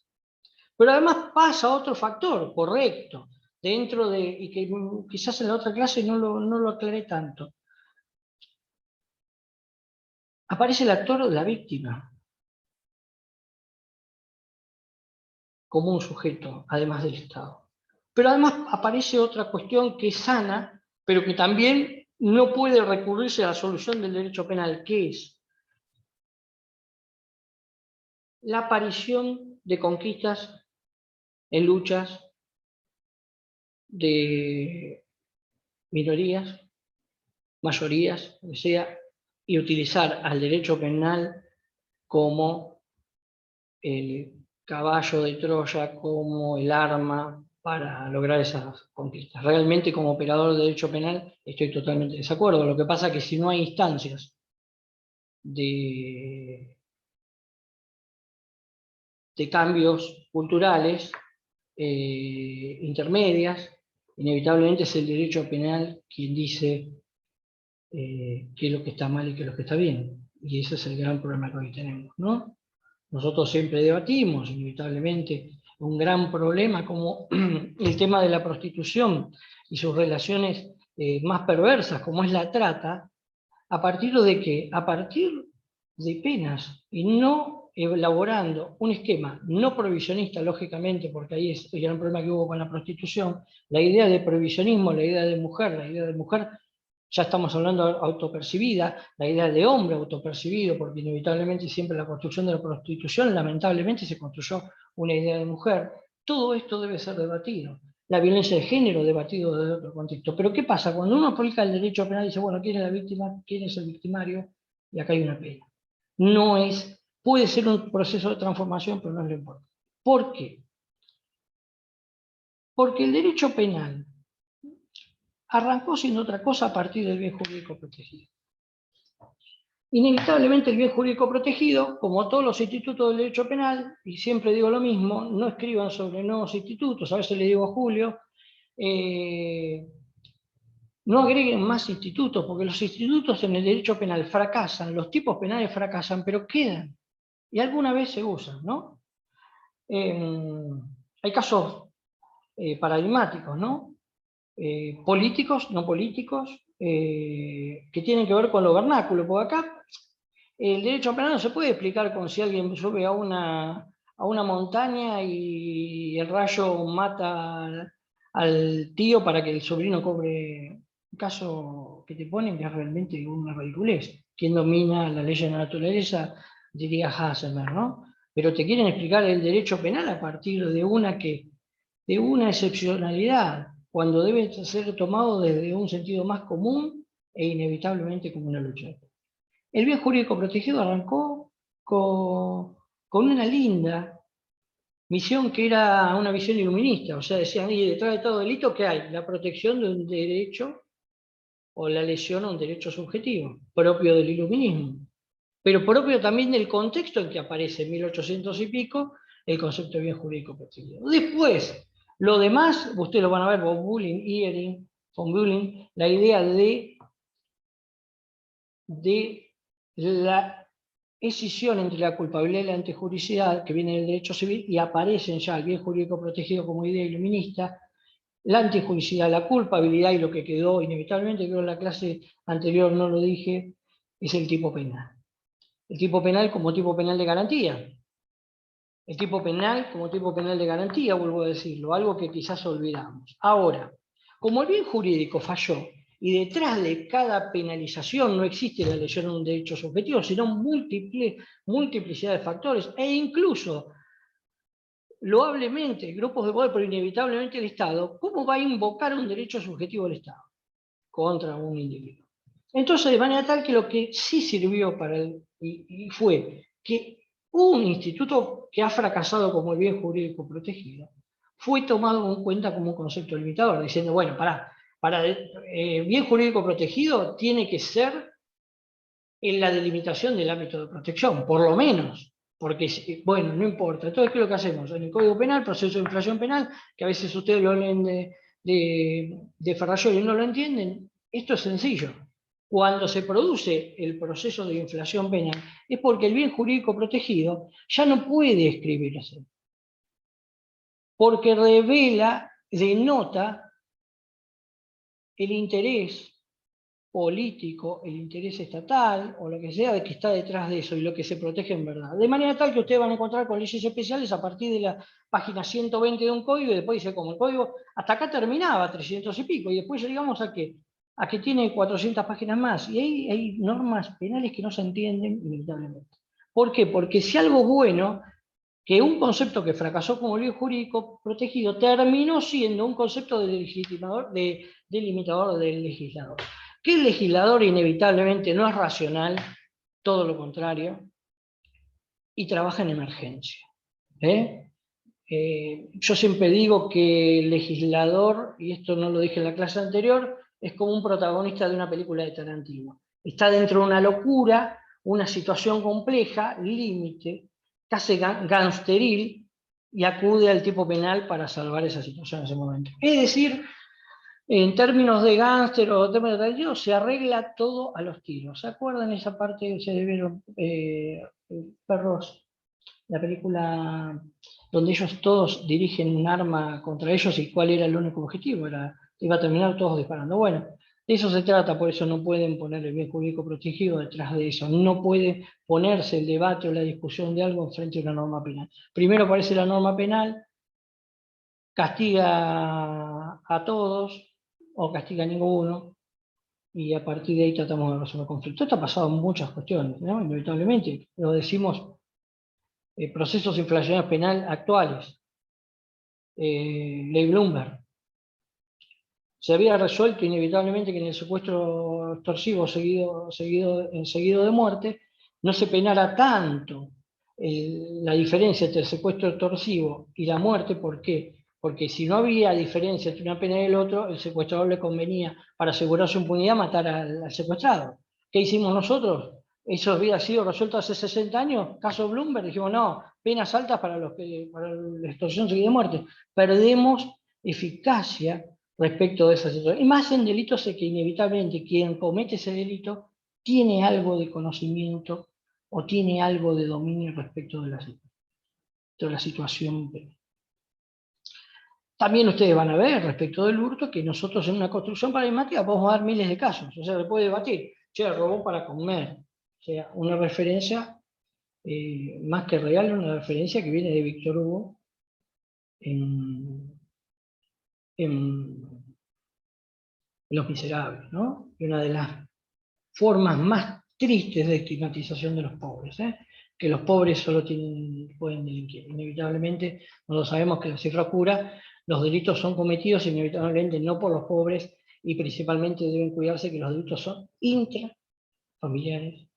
Pero además pasa otro factor, correcto, dentro de, y que quizás en la otra clase no lo aclaré tanto. Aparece el actor de la víctima como un sujeto, además del Estado. Pero además aparece otra cuestión que es sana, pero que también no puede recurrirse a la solución del derecho penal, que es la aparición de conquistas en luchas de minorías, mayorías, o sea, y utilizar al derecho penal como el caballo de Troya, como el arma para lograr esas conquistas. Realmente, como operador de derecho penal, estoy totalmente de desacuerdo. Lo que pasa es que si no hay instancias de cambios culturales intermedias, inevitablemente es el derecho penal quien dice qué es lo que está mal y qué es lo que está bien. Y ese es el gran problema que hoy tenemos, ¿no? Nosotros siempre debatimos, inevitablemente, un gran problema como el tema de la prostitución y sus relaciones más perversas, como es la trata, ¿a partir de qué? A partir de penas, y no elaborando un esquema no prohibicionista, lógicamente, porque ahí es el gran problema que hubo con la prostitución, la idea de prohibicionismo, la idea de mujer, ya estamos hablando de autopercibida, la idea de hombre autopercibido, porque inevitablemente siempre la construcción de la prostitución, lamentablemente, se construyó una idea de mujer. Todo esto debe ser debatido. La violencia de género, debatido desde otro contexto. Pero ¿qué pasa? Cuando uno aplica el derecho penal y dice, bueno, ¿quién es la víctima? ¿Quién es el victimario? Y acá hay una pena. No es, puede ser un proceso de transformación, pero no es lo importante. ¿Por qué? Porque el derecho penal arrancó siendo otra cosa a partir del bien jurídico protegido. Inevitablemente el bien jurídico protegido, como todos los institutos del derecho penal, y siempre digo lo mismo, no escriban sobre nuevos institutos, a veces le digo a Julio, no agreguen más institutos, porque los institutos en el derecho penal fracasan, los tipos penales fracasan, pero quedan, y alguna vez se usan, ¿no? Hay casos paradigmáticos, ¿no? Políticos, no políticos, que tienen que ver con lo vernáculo, porque acá el derecho penal no se puede explicar con si alguien sube a una montaña y el rayo mata al tío para que el sobrino cobre. Un caso que te ponen que es realmente una ridiculez. Quien domina la ley de la naturaleza, diría Hasselmer, ¿no? Pero te quieren explicar el derecho penal a partir de una excepcionalidad, cuando debe ser tomado desde un sentido más común e inevitablemente como una lucha. El bien jurídico protegido arrancó con una linda misión que era una visión iluminista, o sea, decían, y detrás de todo delito, ¿qué hay? La protección de un derecho o la lesión a un derecho subjetivo, propio del iluminismo, pero propio también del contexto en que aparece en 1800 y pico el concepto de bien jurídico protegido. Después, lo demás, ustedes lo van a ver, von Bühling, la idea de la escisión entre la culpabilidad y la antijuricidad, que viene del derecho civil, y aparecen ya el bien jurídico protegido como idea iluminista, la antijuricidad, la culpabilidad, y lo que quedó inevitablemente, creo en la clase anterior no lo dije, es el tipo penal. El tipo penal como tipo penal de garantía. El tipo penal como tipo penal de garantía, vuelvo a decirlo, algo que quizás olvidamos. Ahora, como el bien jurídico falló, y detrás de cada penalización no existe la lesión de un derecho subjetivo, sino multiplicidad de factores, e incluso, loablemente, grupos de poder, pero inevitablemente el Estado, ¿cómo va a invocar un derecho subjetivo del Estado contra un individuo? Entonces, de manera tal que lo que sí sirvió para y fue que un instituto que ha fracasado como el bien jurídico protegido fue tomado en cuenta como un concepto limitador, diciendo, bueno, para bien jurídico protegido tiene que ser en la delimitación del ámbito de protección, por lo menos, porque, bueno, no importa. Entonces, ¿qué es lo que hacemos? En el Código Penal, proceso de infracción penal, que a veces ustedes lo leen de Ferrayol y no lo entienden, esto es sencillo. Cuando se produce el proceso de inflación penal, es porque el bien jurídico protegido ya no puede escribirse, porque revela, denota el interés político, el interés estatal, o lo que sea, de que está detrás de eso, y lo que se protege en verdad. De manera tal que ustedes van a encontrar con leyes especiales a partir de la página 120 de un código, y después dice como el código, hasta acá terminaba, 300 y pico, y después llegamos a que tiene 400 páginas más, y ahí hay normas penales que no se entienden inevitablemente. ¿Por qué? Porque si algo bueno, que un concepto que fracasó como bien jurídico protegido terminó siendo un concepto delimitador del legislador. Que el legislador inevitablemente no es racional, todo lo contrario, y trabaja en emergencia. Yo siempre digo que el legislador, y esto no lo dije en la clase anterior, es como un protagonista de una película de Tarantino. Está dentro de una locura, una situación compleja, límite, casi gangsteril, y acude al tipo penal para salvar esa situación en ese momento. Es decir, en términos de gángster o términos de Tarantino, se arregla todo a los tiros. ¿Se acuerdan esa parte que se debieron Perros? La película donde ellos todos dirigen un arma contra ellos y cuál era el único objetivo, iba a terminar todos disparando. Bueno, de eso se trata, por eso no pueden poner el bien jurídico protegido detrás de eso, no puede ponerse el debate o la discusión de algo frente a una norma penal. Primero aparece la norma penal, castiga a todos o castiga a ninguno, y a partir de ahí tratamos de resolver conflictos. Esto ha pasado en muchas cuestiones, ¿no? Inevitablemente, lo decimos, procesos inflacionarios penal actuales. Ley Bloomberg. Se había resuelto inevitablemente que en el secuestro extorsivo seguido de muerte no se penara tanto la diferencia entre el secuestro extorsivo y la muerte. ¿Por qué? Porque si no había diferencia entre una pena y el otro, el secuestrador le convenía, para asegurar su impunidad, matar al secuestrado. ¿Qué hicimos nosotros? Eso había sido resuelto hace 60 años, caso Bloomberg, dijimos no, penas altas para la extorsión seguida de muerte. Perdemos eficacia respecto de esa situación. Y más en delitos es que inevitablemente quien comete ese delito tiene algo de conocimiento o tiene algo de dominio respecto de la situación. También ustedes van a ver respecto del hurto que nosotros en una construcción paradigmática podemos dar miles de casos. O sea, se puede debatir, che, robó para comer. O sea, una referencia más que real, una referencia que viene de Víctor Hugo en Los Miserables, ¿no? Y una de las formas más tristes de estigmatización de los pobres, que los pobres solo pueden delinquir. Inevitablemente, nosotros sabemos que la cifra cura, los delitos son cometidos inevitablemente no por los pobres, y principalmente deben cuidarse que los delitos son intrafamiliares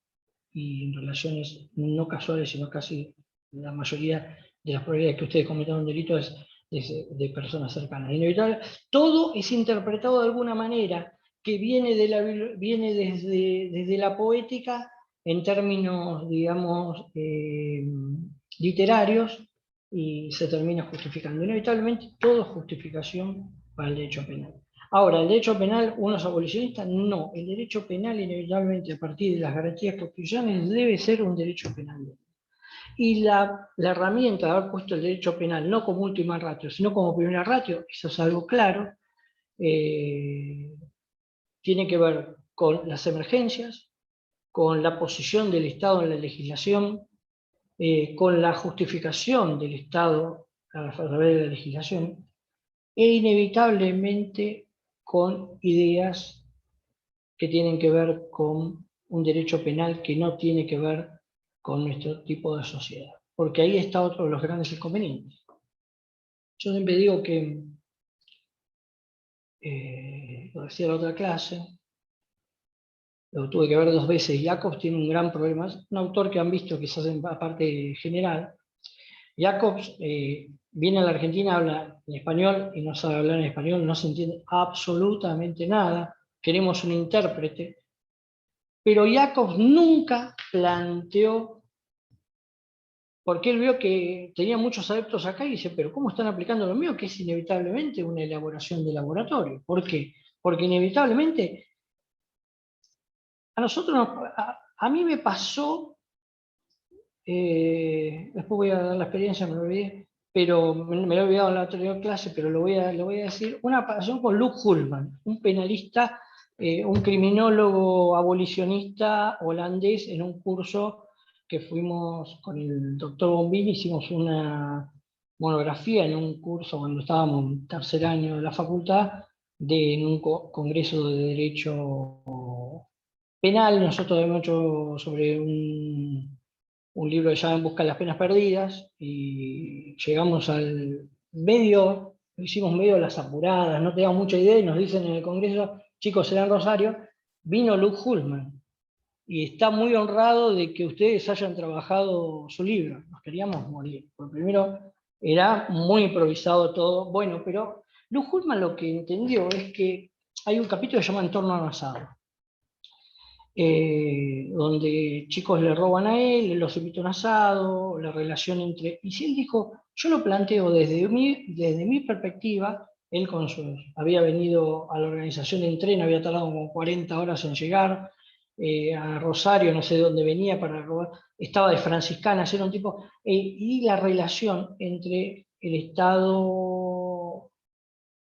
y en relaciones no casuales, sino casi la mayoría de las probabilidades que ustedes cometan un delito es de personas cercanas. Inevitable, todo es interpretado de alguna manera que viene desde la poética en términos, digamos, literarios, y se termina justificando. Inevitablemente todo es justificación para el derecho penal. Ahora, ¿el derecho penal uno es abolicionista? No, el derecho penal inevitablemente a partir de las garantías constitucionales debe ser un derecho penal. Y la herramienta de haber puesto el derecho penal no como última ratio, sino como primera ratio, eso es algo claro, tiene que ver con las emergencias, con la posición del Estado en la legislación, con la justificación del Estado a través de la legislación, e inevitablemente con ideas que tienen que ver con un derecho penal que no tiene que ver con nuestro tipo de sociedad. Porque ahí está otro de los grandes inconvenientes. Yo siempre digo que, lo decía en la otra clase, lo tuve que ver 2 veces, Jacobs tiene un gran problema, es un autor que han visto quizás en la parte general. Jacobs viene a la Argentina, habla en español y no sabe hablar en español, no se entiende absolutamente nada, queremos un intérprete, pero Jacobs nunca planteó, porque él vio que tenía muchos adeptos acá y dice, pero ¿cómo están aplicando lo mío? Que es inevitablemente una elaboración de laboratorio. ¿Por qué? Porque inevitablemente a nosotros, a mí me pasó, después voy a dar la experiencia, me lo olvidé, pero me lo he olvidado en la anterior clase, pero lo voy a decir, una pasó con Luke Hullman, un penalista, un criminólogo abolicionista holandés en un curso que fuimos con el doctor Bombini, hicimos una monografía en un curso cuando estábamos en tercer año de la facultad, en un congreso de derecho penal. Nosotros hemos hecho sobre un libro que se llama En busca de las penas perdidas, y llegamos al medio, hicimos medio las apuradas, no teníamos mucha idea, y nos dicen en el congreso, chicos, será en Rosario, vino Luke Hullman, y está muy honrado de que ustedes hayan trabajado su libro. Nos queríamos morir, porque primero era muy improvisado todo, bueno, pero Luke Hullman lo que entendió es que hay un capítulo que se llama En torno a un asado, donde chicos le roban a él, los invita a un asado, la relación entre... Y si él dijo, yo lo planteo desde mi perspectiva, él había venido a la organización en tren, había tardado como 40 horas en llegar, a Rosario, no sé de dónde venía para robar, estaba de franciscanas, era un tipo... y la relación entre el Estado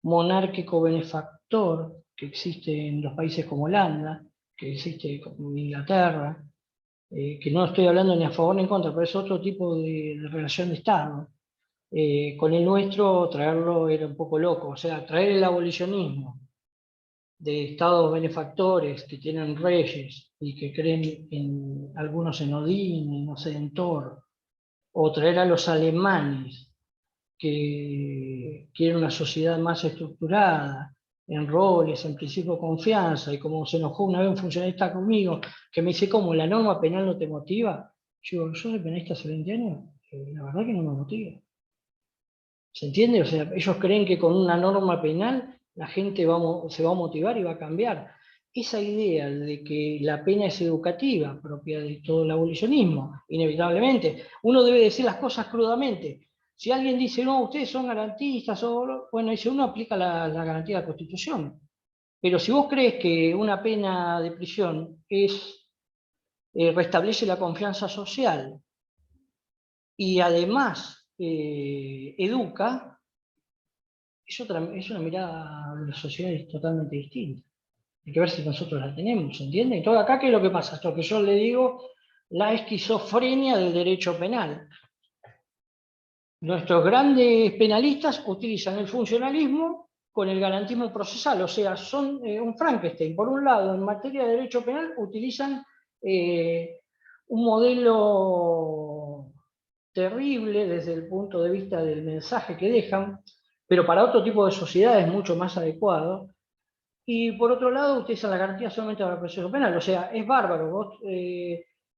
monárquico benefactor que existe en los países como Holanda, que existe como Inglaterra, que no estoy hablando ni a favor ni en contra, pero es otro tipo de relación de Estado. Con el nuestro traerlo era un poco loco, o sea, traer el abolicionismo de estados benefactores que tienen reyes y que creen en algunos en Odín, no sé, en Thor, o traer a los alemanes que quieren una sociedad más estructurada, en roles, en principio de confianza, y como se enojó una vez un funcionalista conmigo, que me dice, ¿cómo la norma penal no te motiva? Yo soy penalista hace 20 años, la verdad que no me motiva. ¿Se entiende? O sea, ellos creen que con una norma penal la gente se va a motivar y va a cambiar. Esa idea de que la pena es educativa, propia de todo el abolicionismo, inevitablemente, uno debe decir las cosas crudamente. Si alguien dice, no, ustedes son garantistas, bueno, dice, uno aplica la garantía de la Constitución. Pero si vos crees que una pena de prisión restablece la confianza social y además educa, es una mirada de la sociedad totalmente distinta. Hay que ver si nosotros la tenemos, ¿entiende? Y todo acá, ¿qué es lo que pasa? Esto que yo le digo, la esquizofrenia del derecho penal. Nuestros grandes penalistas utilizan el funcionalismo con el garantismo procesal, o sea, son un Frankenstein. Por un lado, en materia de derecho penal, utilizan un modelo terrible desde el punto de vista del mensaje que dejan, pero para otro tipo de sociedad es mucho más adecuado. Y por otro lado, utilizan la garantía solamente para el proceso penal. O sea, es bárbaro. Vos,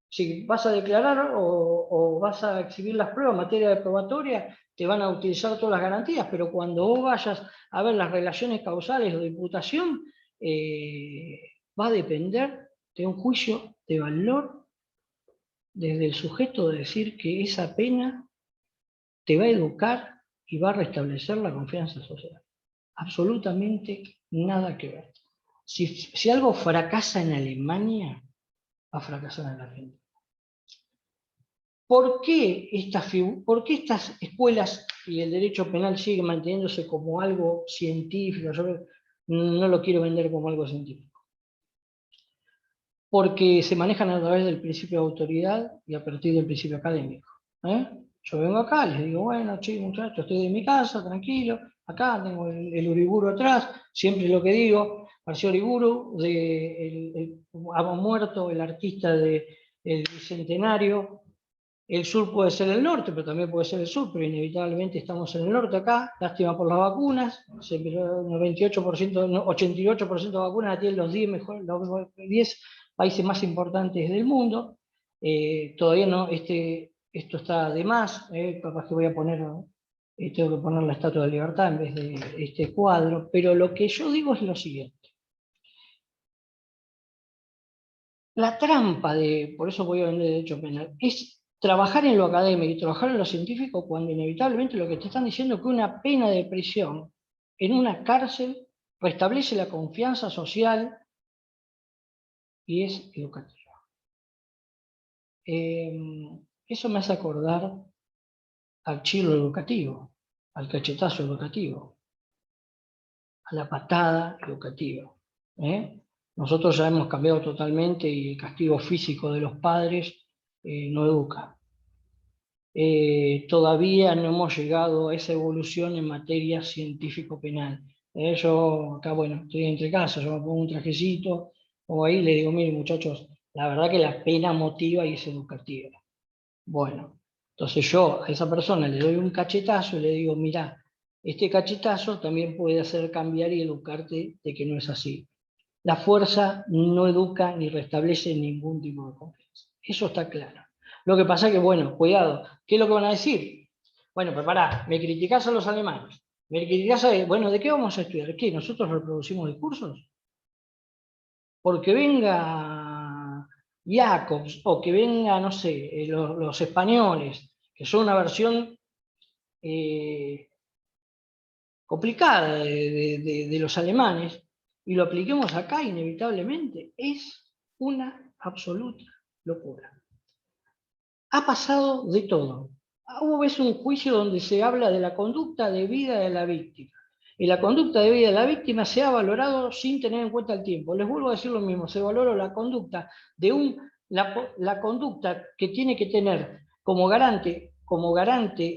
si vas a declarar o vas a exhibir las pruebas en materia de probatoria, te van a utilizar todas las garantías, pero cuando vos vayas a ver las relaciones causales o de imputación, va a depender de un juicio de valor desde el sujeto de decir que esa pena te va a educar y va a restablecer la confianza social. Absolutamente nada que ver. Si algo fracasa en Alemania, va a fracasar en la Argentina. ¿Por qué estas escuelas y el derecho penal sigue manteniéndose como algo científico? Yo no lo quiero vender como algo científico. Porque se manejan a través del principio de autoridad y a partir del principio académico. Yo vengo acá, les digo, bueno, chicos, muchachos, estoy en mi casa, tranquilo, acá tengo el Uriburu atrás, siempre lo que digo, García Uriburu, ha muerto el artista del Bicentenario. El sur puede ser el norte, pero también puede ser el sur, pero inevitablemente estamos en el norte acá, lástima por las vacunas, 88% de vacunas la tienen los 10 países más importantes del mundo. Todavía no, esto está de más, capaz que tengo que poner la Estatua de Libertad en vez de este cuadro, pero lo que yo digo es lo siguiente. La trampa por eso voy a vender derecho penal, es trabajar en lo académico y trabajar en lo científico cuando inevitablemente lo que te están diciendo es que una pena de prisión en una cárcel restablece la confianza social y es educativa. Eso me hace acordar al chirlo educativo, al cachetazo educativo, a la patada educativa. Nosotros ya hemos cambiado totalmente y el castigo físico de los padres no educa. Todavía no hemos llegado a esa evolución en materia científico-penal. Yo acá, bueno, estoy entre casa, yo me pongo un trajecito, o ahí le digo, miren muchachos, la verdad que la pena motiva y es educativa. Bueno, entonces yo a esa persona le doy un cachetazo y le digo, mirá, este cachetazo también puede hacer cambiar y educarte de que no es así. La fuerza no educa ni restablece ningún tipo de confianza. Eso está claro. Lo que pasa es que, bueno, cuidado, ¿qué es lo que van a decir? Bueno, pero pará, me criticás a los alemanes, me criticás bueno, ¿de qué vamos a estudiar? ¿Qué? ¿Nosotros reproducimos discursos? Porque venga Jacobs, o que venga, no sé, los españoles, que son una versión complicada de los alemanes, y lo apliquemos acá inevitablemente, es una absoluta locura. Ha pasado de todo. Hubo veces un juicio donde se habla de la conducta debida de la víctima. Y la conducta debida de la víctima se ha valorado sin tener en cuenta el tiempo. Les vuelvo a decir lo mismo, se valoró la conducta la conducta que tiene que tener como garante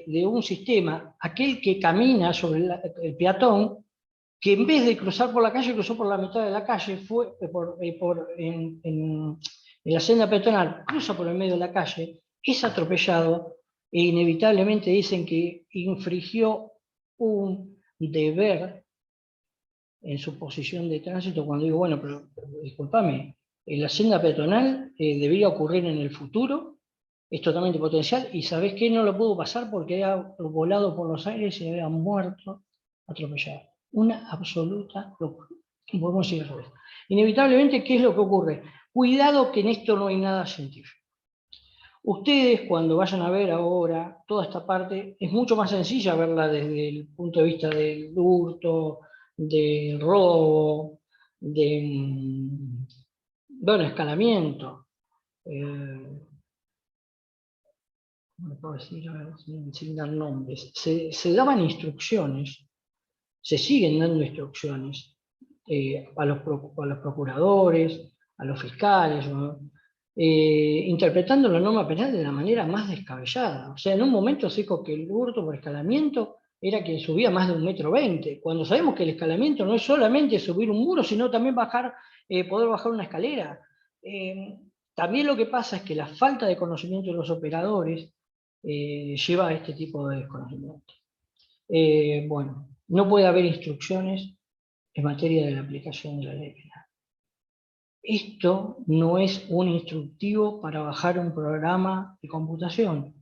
de un sistema aquel que camina sobre el peatón, que en vez de cruzar por la calle, cruzó por la mitad de la calle, fue en la senda peatonal, cruza por el medio de la calle, es atropellado e inevitablemente dicen que infringió un deber en su posición de tránsito, cuando digo, bueno, pero discúlpame, la senda peatonal debería ocurrir en el futuro, es totalmente potencial, y ¿sabés qué? No lo pudo pasar porque ha volado por los aires y había muerto atropellado. Una absoluta locura. Podemos ir al revés. Inevitablemente, ¿qué es lo que ocurre? Cuidado que en esto no hay nada científico. Ustedes, cuando vayan a ver ahora toda esta parte, es mucho más sencilla verla desde el punto de vista del hurto, del robo, bueno, escalamiento. ¿Cómo puedo decir? A ver, sin dar nombres. Se daban instrucciones, se siguen dando instrucciones a los procuradores, a los fiscales, ¿no? Interpretando la norma penal de la manera más descabellada. O sea, en un momento se dijo que el hurto por escalamiento era quien subía más de 1,20 m, cuando sabemos que el escalamiento no es solamente subir un muro, sino también poder bajar una escalera. También lo que pasa es que la falta de conocimiento de los operadores lleva a este tipo de desconocimiento. Bueno, no puede haber instrucciones en materia de la aplicación de la ley penal. Esto no es un instructivo para bajar un programa de computación.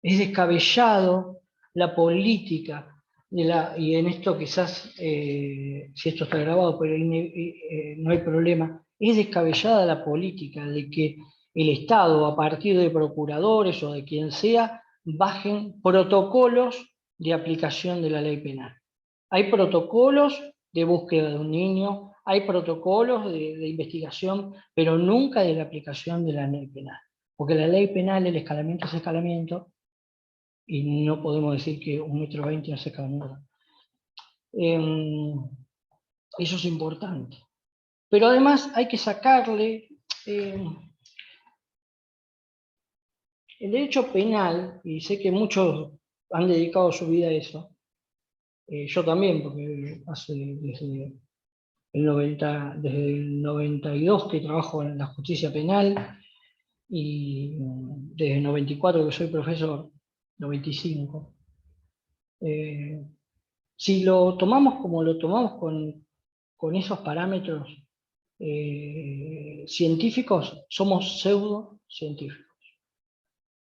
Es descabellado la política y en esto quizás, si esto está grabado, pero no hay problema, es descabellada la política de que el Estado, a partir de procuradores o de quien sea, bajen protocolos de aplicación de la ley penal. Hay protocolos de búsqueda de un niño, hay protocolos de investigación, pero nunca de la aplicación de la ley penal. Porque la ley penal, el escalamiento es escalamiento, y no podemos decir que 1,20 m no se escala. Eso es importante. Pero además hay que sacarle el derecho penal, y sé que muchos han dedicado su vida a eso, yo también, porque desde el 92 que trabajo en la justicia penal, y desde el 94 que soy profesor, 95. Si lo tomamos como lo tomamos con esos parámetros científicos, somos pseudocientíficos.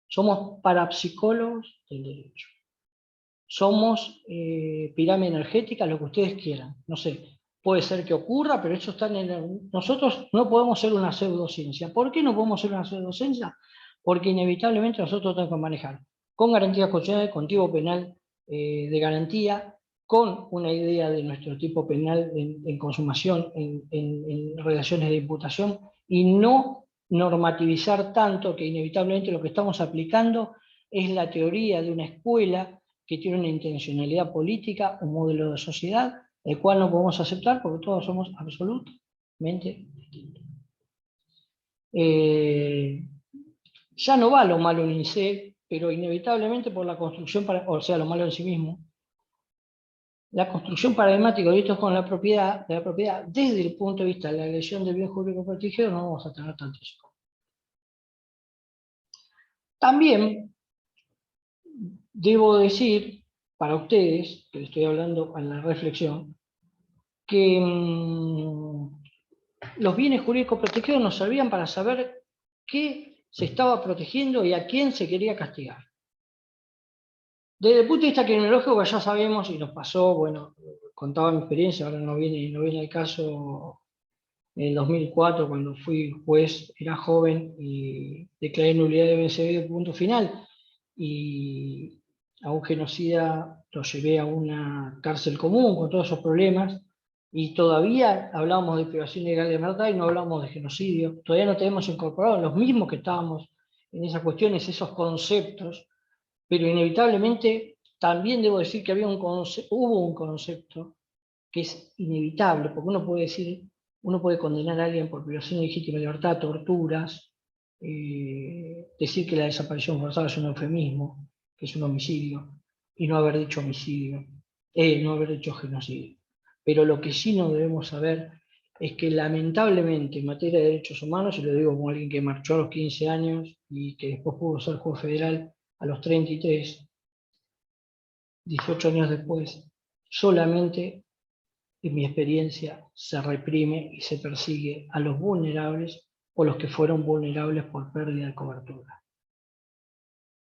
Somos parapsicólogos del derecho. Somos pirámide energética, lo que ustedes quieran. No sé, puede ser que ocurra, pero eso está en nosotros no podemos ser una pseudociencia. ¿Por qué no podemos ser una pseudociencia? Porque inevitablemente nosotros tenemos que manejar con garantías constitucionales, con tipo penal de garantía, con una idea de nuestro tipo penal en consumación, en relaciones de imputación, y no normativizar tanto que inevitablemente lo que estamos aplicando es la teoría de una escuela que tiene una intencionalidad política, un modelo de sociedad, el cual no podemos aceptar porque todos somos absolutamente distintos. Ya no va lo malo en INSEE, pero inevitablemente por la construcción, o sea, lo malo en sí mismo, la construcción paradigmática de esto con la propiedad, desde el punto de vista de la lesión del bien jurídico protegido, no vamos a tener tanto eso. También debo decir, para ustedes, que estoy hablando en la reflexión, que los bienes jurídicos protegidos nos servían para saber qué se estaba protegiendo y a quién se quería castigar. Desde el punto de vista criminológico, ya sabemos, y nos pasó, bueno, contaba mi experiencia, ahora no viene el caso, en el 2004, cuando fui juez, era joven y declaré nulidad de vencido, punto final, y a un genocida lo llevé a una cárcel común con todos esos problemas, y todavía hablamos de privación ilegal de libertad y no hablamos de genocidio, todavía no tenemos incorporado los mismos que estábamos en esas cuestiones, esos conceptos, pero inevitablemente también debo decir que hubo un concepto que es inevitable, porque uno puede condenar a alguien por privación ilegítima de libertad, torturas, decir que la desaparición forzada es un eufemismo, que es un homicidio, y no haber dicho homicidio, no haber dicho genocidio. Pero lo que sí no debemos saber es que lamentablemente en materia de derechos humanos, y lo digo como alguien que marchó a los 15 años y que después pudo ser juez federal a los 33, 18 años después, solamente en mi experiencia se reprime y se persigue a los vulnerables o los que fueron vulnerables por pérdida de cobertura.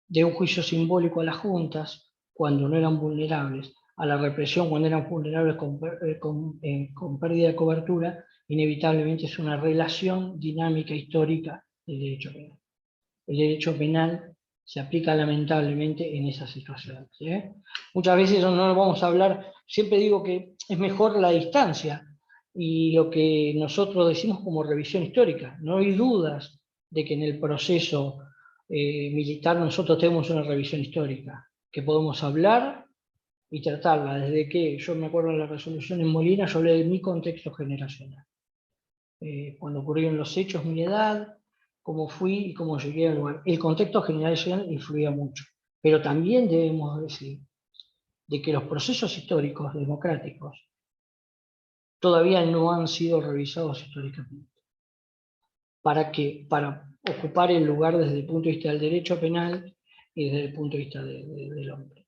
De un juicio simbólico a las juntas, cuando no eran vulnerables, a la represión cuando eran vulnerables con pérdida de cobertura, inevitablemente es una relación dinámica histórica del derecho penal. El derecho penal se aplica lamentablemente en esas situaciones. Muchas veces no vamos a hablar, siempre digo que es mejor la distancia y lo que nosotros decimos como revisión histórica. No hay dudas de que en el proceso militar nosotros tenemos una revisión histórica, que podemos hablar y tratarla. Desde que yo me acuerdo de la resolución en Molina, yo hablé de mi contexto generacional. Cuando ocurrieron los hechos, mi edad, cómo fui y cómo llegué al lugar. El contexto generacional influía mucho, pero también debemos decir de que los procesos históricos democráticos todavía no han sido revisados históricamente. ¿Para qué? Para ocupar el lugar desde el punto de vista del derecho penal y desde el punto de vista del hombre.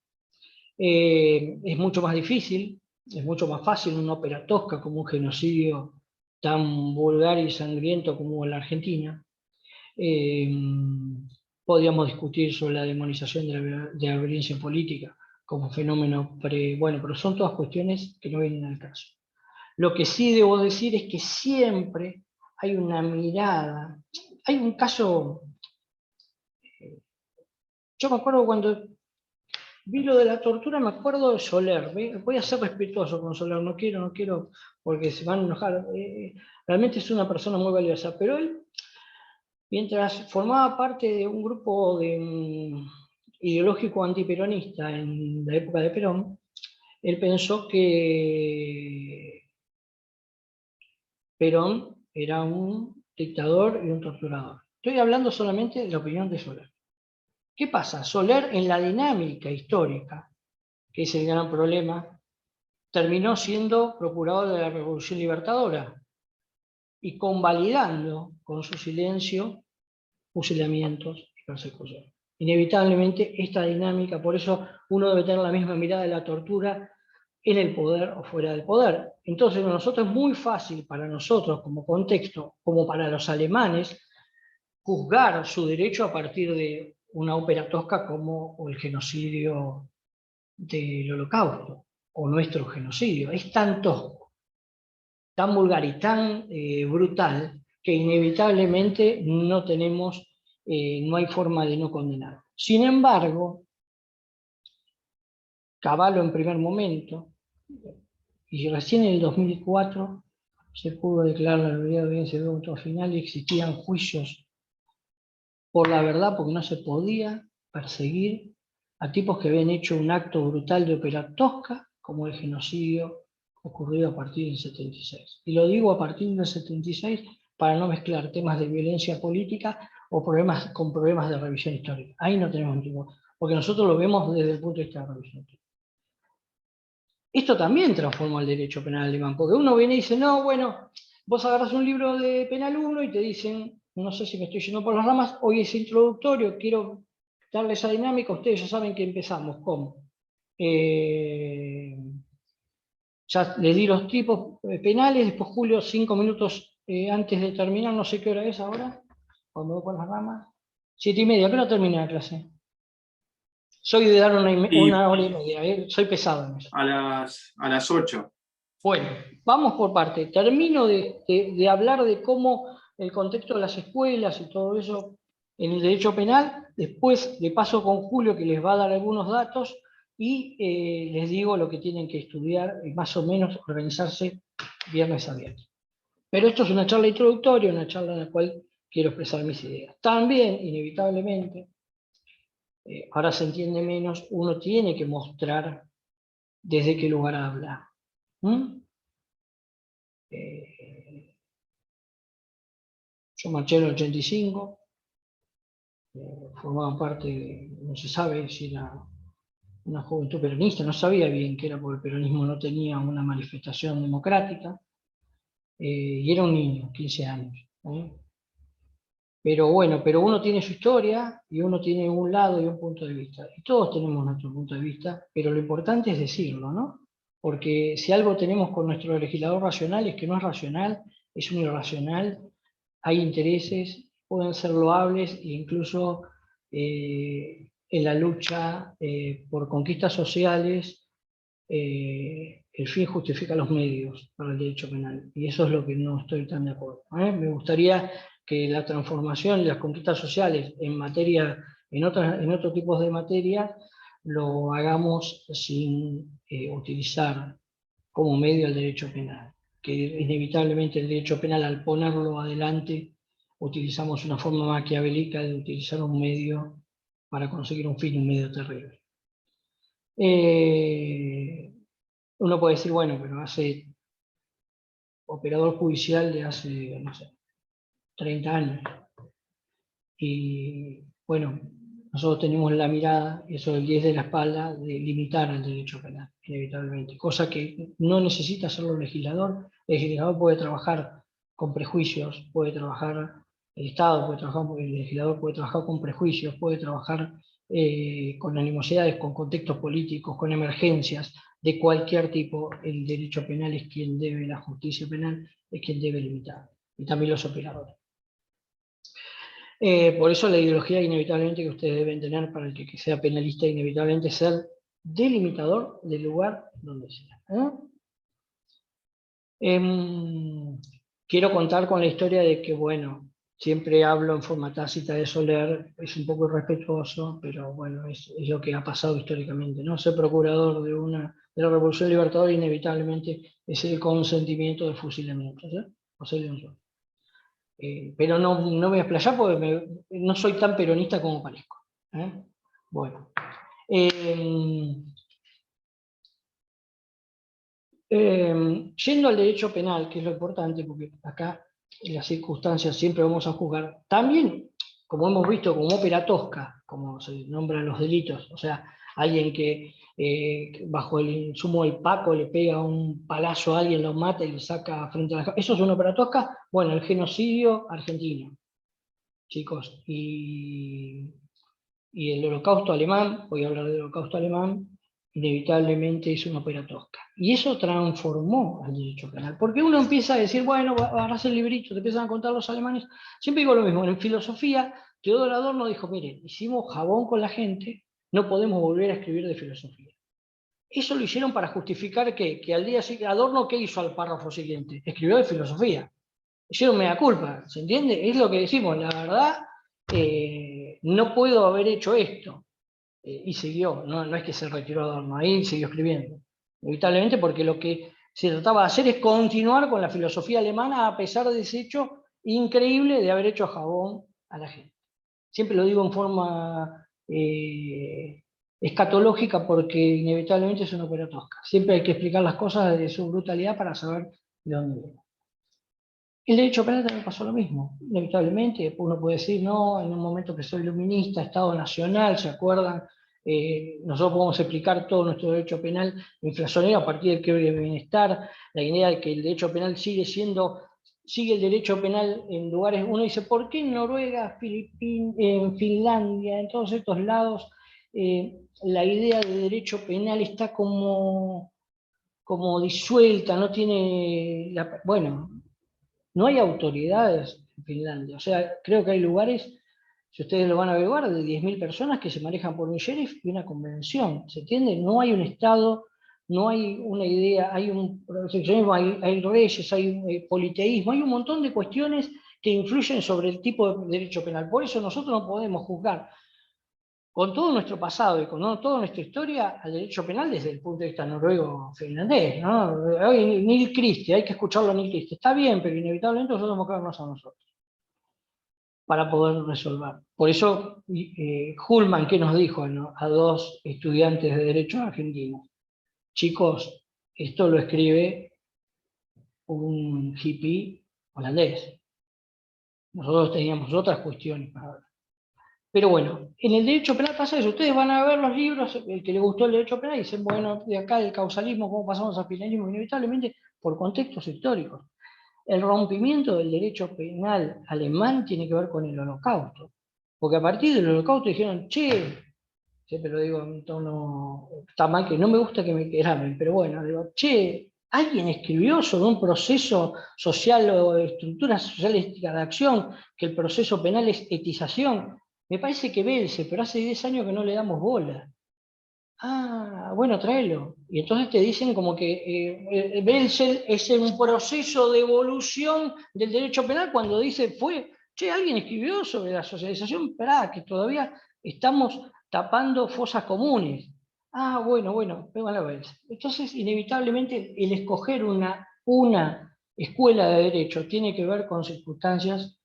Es mucho más difícil, es mucho más fácil una ópera tosca como un genocidio tan vulgar y sangriento como en la Argentina. Podríamos discutir sobre la demonización de la violencia política, como fenómeno bueno, pero son todas cuestiones que no vienen al caso. Lo que sí debo decir es que siempre hay una mirada, hay un caso, yo me acuerdo cuando vi lo de la tortura, me acuerdo de Soler, voy a ser respetuoso con Soler, no quiero, porque se van a enojar, realmente es una persona muy valiosa, pero él, mientras formaba parte de un grupo ideológico antiperonista en la época de Perón, él pensó que Perón era un dictador y un torturador. Estoy hablando solamente de la opinión de Soler. ¿Qué pasa? Soler, en la dinámica histórica, que es el gran problema, terminó siendo procurador de la Revolución Libertadora y convalidando con su silencio fusilamientos y persecución. Inevitablemente esta dinámica, por eso uno debe tener la misma mirada de la tortura en el poder o fuera del poder. Entonces, nosotros es muy fácil para nosotros como contexto, como para los alemanes, juzgar su derecho a partir de una ópera tosca como el genocidio del Holocausto, o nuestro genocidio. Es tan tosco, tan vulgar y tan brutal, que inevitablemente no tenemos, no hay forma de no condenar. Sin embargo, Cavallo en primer momento, y recién en el 2004 se pudo declarar la nulidad de audiencia de voto final y existían juicios por la verdad, porque no se podía perseguir a tipos que habían hecho un acto brutal de ópera tosca, como el genocidio ocurrido a partir del 76. Y lo digo a partir del 76 para no mezclar temas de violencia política o problemas con problemas de revisión histórica. Ahí no tenemos ningún, porque nosotros lo vemos desde el punto de vista de la revisión histórica. Esto también transforma el derecho penal alemán, porque uno viene y dice, no, bueno, vos agarras un libro de penal 1 y te dicen, no sé si me estoy yendo por las ramas, hoy es introductorio, quiero darle esa dinámica, ustedes ya saben que empezamos con, ya les di los tipos penales, después Julio, 5 minutos antes de terminar, no sé qué hora es ahora, cuando voy por las ramas, 7:30, ¿qué no termina la clase? Soy de dar una hora y media, soy pesado en eso. A las 8. Bueno, vamos por parte. Termino de hablar de cómo el contexto de las escuelas y todo eso en el derecho penal. Después le paso con Julio, que les va a dar algunos datos, y les digo lo que tienen que estudiar y más o menos organizarse viernes a viernes. Pero esto es una charla introductoria, una charla en la cual quiero expresar mis ideas. También, inevitablemente, ahora se entiende menos, uno tiene que mostrar desde qué lugar habla. Yo marché en el 85, formaba parte, no se sabe si era una juventud peronista, no sabía bien qué era porque el peronismo no tenía una manifestación democrática, y era un niño, 15 años. Pero bueno, pero uno tiene su historia y uno tiene un lado y un punto de vista. Y todos tenemos nuestro punto de vista, pero lo importante es decirlo, ¿no? Porque si algo tenemos con nuestro legislador racional es que no es racional, es un irracional, hay intereses, pueden ser loables e incluso en la lucha por conquistas sociales, el fin justifica los medios para el derecho penal, y eso es lo que no estoy tan de acuerdo. Me gustaría que la transformación y las conquistas sociales en materia, en otros tipos de materia, lo hagamos sin utilizar como medio el derecho penal, que inevitablemente el derecho penal, al ponerlo adelante, utilizamos una forma maquiavélica de utilizar un medio para conseguir un fin, un medio terrible. Uno puede decir, bueno, pero hace operador judicial de hace, no sé, 30 años. Y bueno, nosotros tenemos la mirada, eso del 10 de la espalda, de limitar el derecho penal, inevitablemente. Cosa que no necesita hacerlo el legislador. El legislador puede trabajar con prejuicios, puede trabajar, el Estado puede trabajar, el legislador puede trabajar con prejuicios, puede trabajar con animosidades, con contextos políticos, con emergencias de cualquier tipo. El derecho penal es quien debe, la justicia penal es quien debe limitar, y también los operadores. Por eso la ideología inevitablemente que ustedes deben tener para el que sea penalista, inevitablemente ser delimitador del lugar donde sea. Quiero contar con la historia de que, bueno, siempre hablo en forma tácita de Soler, es un poco irrespetuoso, pero bueno, es lo que ha pasado históricamente, ¿no? Ser procurador de la Revolución Libertadora inevitablemente es el consentimiento del fusilamiento, ¿sí? José León Suárez. Pero no me voy a explayar porque no soy tan peronista como parezco. Bueno. Yendo al derecho penal, que es lo importante, porque acá en las circunstancias siempre vamos a juzgar, también, como hemos visto, como ópera tosca, como se nombran los delitos, o sea, alguien que bajo el insumo del Paco le pega un palazo a alguien, lo mata y le saca frente a la... ¿Eso es una ópera tosca? Bueno, el genocidio argentino, chicos, y el holocausto alemán, voy a hablar del holocausto alemán, inevitablemente es una ópera tosca. Y eso transformó al derecho penal. Porque uno empieza a decir, bueno, agarras el librito, te empiezan a contar los alemanes. Siempre digo lo mismo, en filosofía, Teodoro Adorno dijo, miren, hicimos jabón con la gente, no podemos volver a escribir de filosofía. Eso lo hicieron para justificar que al día siguiente, Adorno, ¿qué hizo al párrafo siguiente? Escribió de filosofía. Hicieron mea culpa, ¿se entiende? Es lo que decimos, la verdad, no puedo haber hecho esto. Y siguió, no es que se retiró Adorno, ahí siguió escribiendo. Inevitablemente porque lo que se trataba de hacer es continuar con la filosofía alemana a pesar de ese hecho increíble de haber hecho jabón a la gente. Siempre lo digo en forma escatológica porque inevitablemente es una ópera tosca. Siempre hay que explicar las cosas de su brutalidad para saber de dónde viene. El derecho penal también pasó lo mismo, inevitablemente. Uno puede decir, no, en un momento que soy iluminista, Estado Nacional, ¿se acuerdan? Nosotros podemos explicar todo nuestro derecho penal inflacionario a partir del quiebre de bienestar, la idea de que el derecho penal sigue el derecho penal en lugares, uno dice, ¿por qué en Noruega, en Finlandia, en todos estos lados, la idea de derecho penal está como disuelta, no tiene, bueno, no hay autoridades en Finlandia, o sea, creo que hay lugares, si ustedes lo van a averiguar, de 10.000 personas que se manejan por un sheriff y una convención, ¿se entiende? No hay un Estado, no hay una idea, hay un proteccionismo, hay reyes, hay politeísmo, hay un montón de cuestiones que influyen sobre el tipo de derecho penal. Por eso nosotros no podemos juzgar con todo nuestro pasado y con toda nuestra historia al derecho penal desde el punto de vista noruego-finlandés, ¿no? Hoy Neil Christie, hay que escucharlo a Neil Christie, está bien, pero inevitablemente nosotros tenemos que vernos a nosotros para poder resolver. Por eso Hullman, ¿qué nos dijo a dos estudiantes de Derecho argentinos? Chicos, esto lo escribe un hippie holandés. Nosotros teníamos otras cuestiones para ver. Pero bueno, en el derecho penal pasa eso. Ustedes van a ver los libros, el que le gustó el derecho penal, y dicen, bueno, de acá el causalismo, cómo pasamos al finalismo, inevitablemente por contextos históricos. El rompimiento del derecho penal alemán tiene que ver con el holocausto. Porque a partir del holocausto dijeron, che, siempre lo digo en tono, está mal que no me gusta que me queramen, pero bueno, digo, che, ¿alguien escribió sobre un proceso social o estructuras sociales de acción, que el proceso penal es etización? Me parece que vence, pero hace 10 años que no le damos bola. Ah, bueno, tráelo. Y entonces te dicen como que Belzel es un proceso de evolución del derecho penal cuando dice, che, alguien escribió sobre la socialización, que todavía estamos tapando fosas comunes. Ah, bueno, vengan a ver. Entonces, inevitablemente, el escoger una escuela de derecho tiene que ver con circunstancias,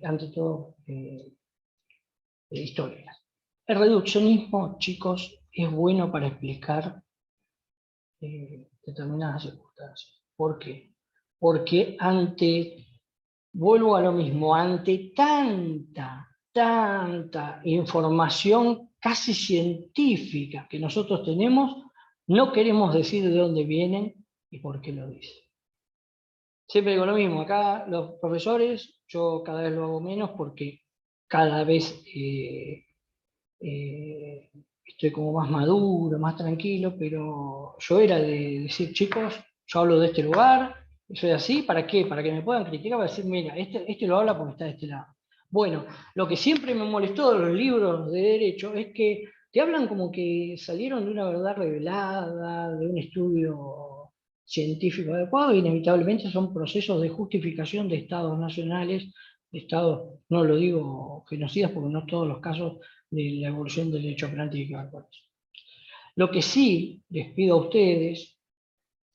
ante todo, históricas. El reduccionismo, chicos, es bueno para explicar determinadas circunstancias. ¿Por qué? Porque vuelvo a lo mismo, ante tanta información casi científica que nosotros tenemos, no queremos decir de dónde vienen y por qué lo dicen. Siempre digo lo mismo, acá los profesores, yo cada vez lo hago menos porque cada vez estoy como más maduro, más tranquilo, pero yo era de decir, chicos, yo hablo de este lugar, soy así, ¿para qué? Para que me puedan criticar, para decir, mira, este lo habla porque está de este lado. Bueno, lo que siempre me molestó de los libros de derecho es que te hablan como que salieron de una verdad revelada, de un estudio científico adecuado, e inevitablemente son procesos de justificación de estados nacionales, de estados, no lo digo genocidas, porque no todos los casos de la evolución del derecho penal tienen que ver con eso. Lo que sí les pido a ustedes,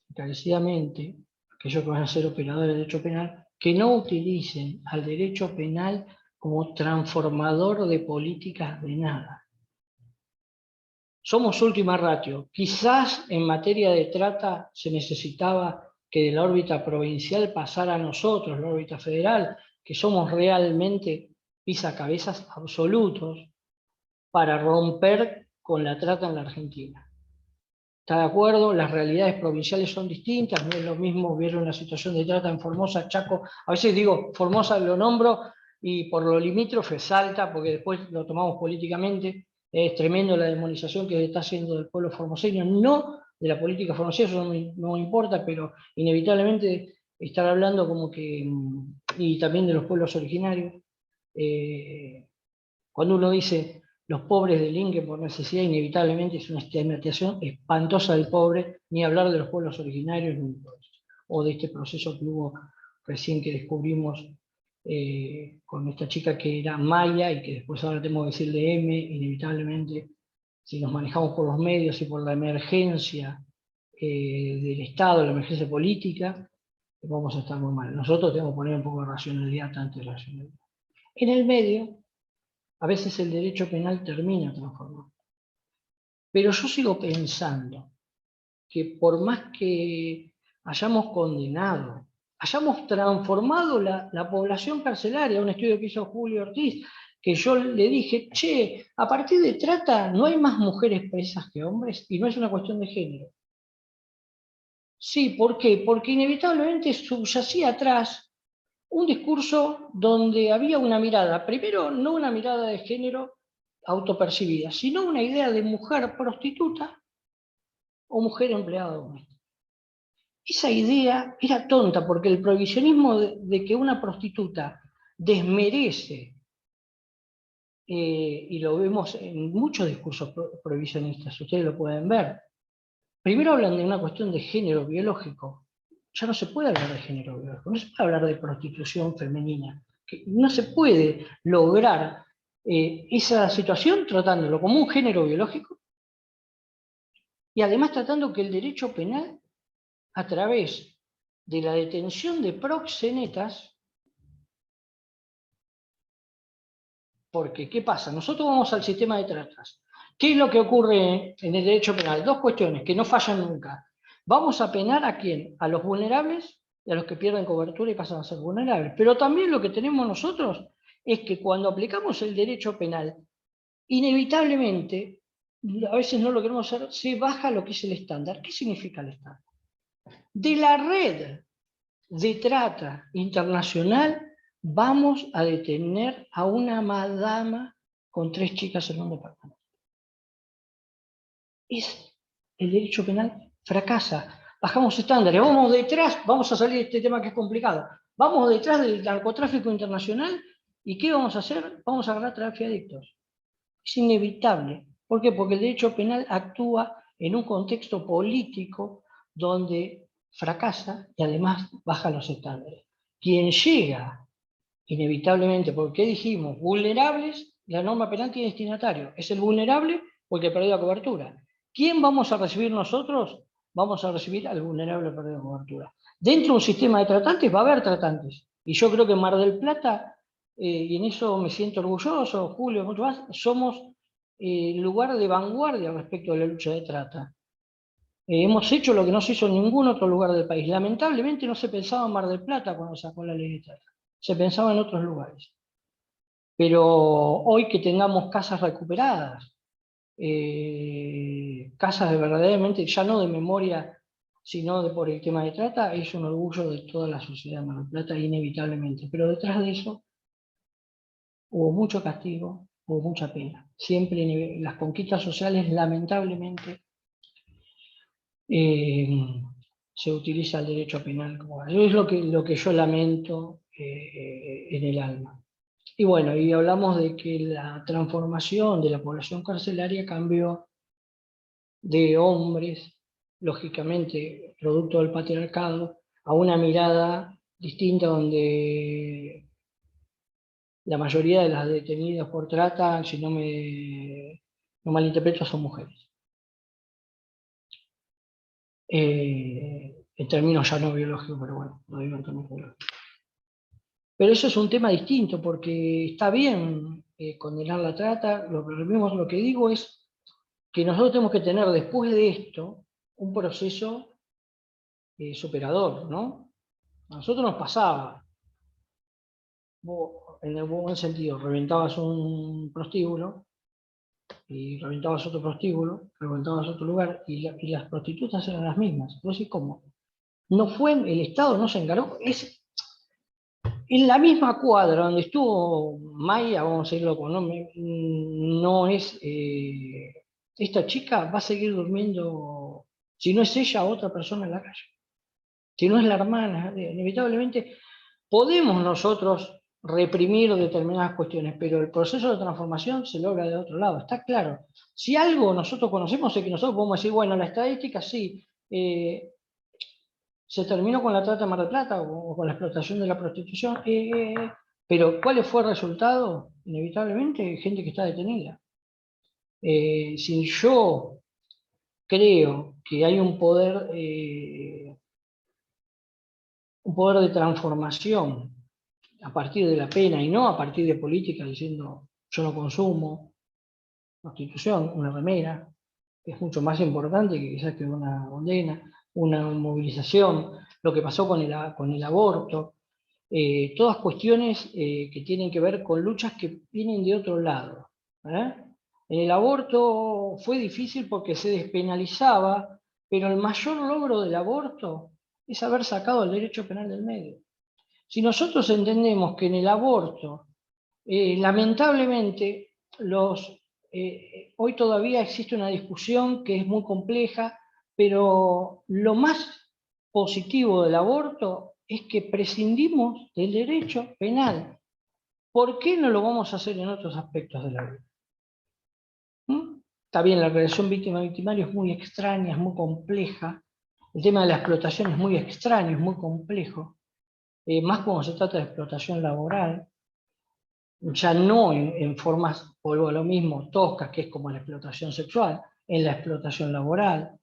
encarecidamente, aquellos que van a ser operadores de derecho penal, que no utilicen al derecho penal como transformador de políticas de nada. Somos última ratio. Quizás en materia de trata se necesitaba que de la órbita provincial pasara a nosotros, la órbita federal, que somos realmente pisacabezas absolutos para romper con la trata en la Argentina. ¿Está de acuerdo? Las realidades provinciales son distintas, no es lo mismo ver una situación de trata en Formosa, Chaco. A veces digo, Formosa lo nombro y por lo limítrofe salta, porque después lo tomamos políticamente. Es tremendo la demonización que está haciendo del pueblo formoseño, no de la política formoseña, eso no me importa, pero inevitablemente estar hablando como que, y también de los pueblos originarios. Cuando uno dice los pobres delinquen por necesidad, inevitablemente es una estigmatización espantosa del pobre, ni hablar de los pueblos originarios, o de este proceso que hubo recién que descubrimos con esta chica que era maya y que después ahora tenemos que decirle M, inevitablemente, si nos manejamos por los medios y por la emergencia del Estado, la emergencia política, vamos a estar muy mal. Nosotros tenemos que poner un poco de racionalidad, tanto de racionalidad. En el medio, a veces el derecho penal termina transformando. Pero yo sigo pensando que por más que hayamos condenado, hayamos transformado la población carcelaria, un estudio que hizo Julio Ortiz, que yo le dije, che, a partir de trata no hay más mujeres presas que hombres, y no es una cuestión de género. Sí, ¿por qué? Porque inevitablemente subyacía atrás un discurso donde había una mirada, primero no una mirada de género autopercibida, sino una idea de mujer prostituta o mujer empleada doméstica. Esa idea era tonta porque el prohibicionismo de que una prostituta desmerece, y lo vemos en muchos discursos prohibicionistas, ustedes lo pueden ver. Primero hablan de una cuestión de género biológico. Ya no se puede hablar de género biológico, no se puede hablar de prostitución femenina. No se puede lograr esa situación tratándolo como un género biológico y además tratando que el derecho penal, a través de la detención de proxenetas, porque ¿qué pasa? Nosotros vamos al sistema de tratas. ¿Qué es lo que ocurre en el derecho penal? Dos cuestiones que no fallan nunca. ¿Vamos a penar a quién? A los vulnerables y a los que pierden cobertura y pasan a ser vulnerables. Pero también lo que tenemos nosotros es que cuando aplicamos el derecho penal, inevitablemente, a veces no lo queremos hacer, se baja lo que es el estándar. ¿Qué significa el estándar? De la red de trata internacional vamos a detener a una madama con 3 chicas en un departamento. El derecho penal fracasa. Bajamos estándares, vamos detrás, vamos a salir de este tema que es complicado. Vamos detrás del narcotráfico internacional y ¿qué vamos a hacer? Vamos a agarrar trafiadictos. Es inevitable. ¿Por qué? Porque el derecho penal actúa en un contexto político donde fracasa y además baja los estándares. Quien llega, inevitablemente, porque dijimos, vulnerables, la norma penal tiene destinatario. Es el vulnerable porque perdió la cobertura. ¿Quién vamos a recibir nosotros? Vamos a recibir al vulnerable perdido cobertura. Dentro de un sistema de tratantes va a haber tratantes. Y yo creo que en Mar del Plata, y en eso me siento orgulloso, Julio, mucho más, somos lugar de vanguardia respecto a la lucha de trata. Hemos hecho lo que no se hizo en ningún otro lugar del país. Lamentablemente no se pensaba en Mar del Plata cuando sacó la ley de trata. Se pensaba en otros lugares. Pero hoy que tengamos casas recuperadas, casas de verdaderamente, ya no de memoria, sino de por el tema de trata, es un orgullo de toda la sociedad de Mar del Plata, inevitablemente. Pero detrás de eso hubo mucho castigo, hubo mucha pena. Siempre las conquistas sociales, lamentablemente, se utiliza el derecho penal como es lo que yo lamento en el alma. Y bueno, y hablamos de que la transformación de la población carcelaria cambió de hombres, lógicamente producto del patriarcado, a una mirada distinta donde la mayoría de las detenidas por trata, si no malinterpreto, son mujeres. En términos ya no biológicos, pero bueno, lo digo en términos biológicos. Pero eso es un tema distinto, porque está bien condenar la trata, lo que digo es que nosotros tenemos que tener después de esto un proceso superador, ¿no? A nosotros nos pasaba, vos, en el buen sentido, reventabas un prostíbulo, y reventabas otro prostíbulo, reventabas otro lugar, y las prostitutas eran las mismas. Vos decís, ¿cómo? No fue, el Estado no se encargó, es en la misma cuadra donde estuvo Maya, vamos a decirlo con nombre, no es, esta chica va a seguir durmiendo, si no es ella, otra persona en la calle. Si no es la hermana, inevitablemente podemos nosotros reprimir determinadas cuestiones, pero el proceso de transformación se logra de otro lado, está claro. Si algo nosotros conocemos es que nosotros podemos decir, bueno, la estadística sí, se terminó con la trata de Mar del Plata o con la explotación de la prostitución, pero ¿cuál fue el resultado? Inevitablemente, gente que está detenida. Si yo creo que hay un poder de transformación a partir de la pena y no a partir de políticas diciendo yo no consumo prostitución, una remera, que es mucho más importante que quizás que una condena, una movilización, lo que pasó con el aborto, todas cuestiones que tienen que ver con luchas que vienen de otro lado. ¿Eh? El aborto fue difícil porque se despenalizaba, pero el mayor logro del aborto es haber sacado el derecho penal del medio. Si nosotros entendemos que en el aborto, lamentablemente, hoy todavía existe una discusión que es muy compleja, pero lo más positivo del aborto es que prescindimos del derecho penal. ¿Por qué no lo vamos a hacer en otros aspectos de la vida? ¿Mm? Está bien, la relación víctima-victimario es muy extraña, es muy compleja. El tema de la explotación es muy extraño, es muy complejo. Más cuando se trata de explotación laboral, ya no en formas, vuelvo a lo mismo, toscas, que es como la explotación sexual, en la explotación laboral,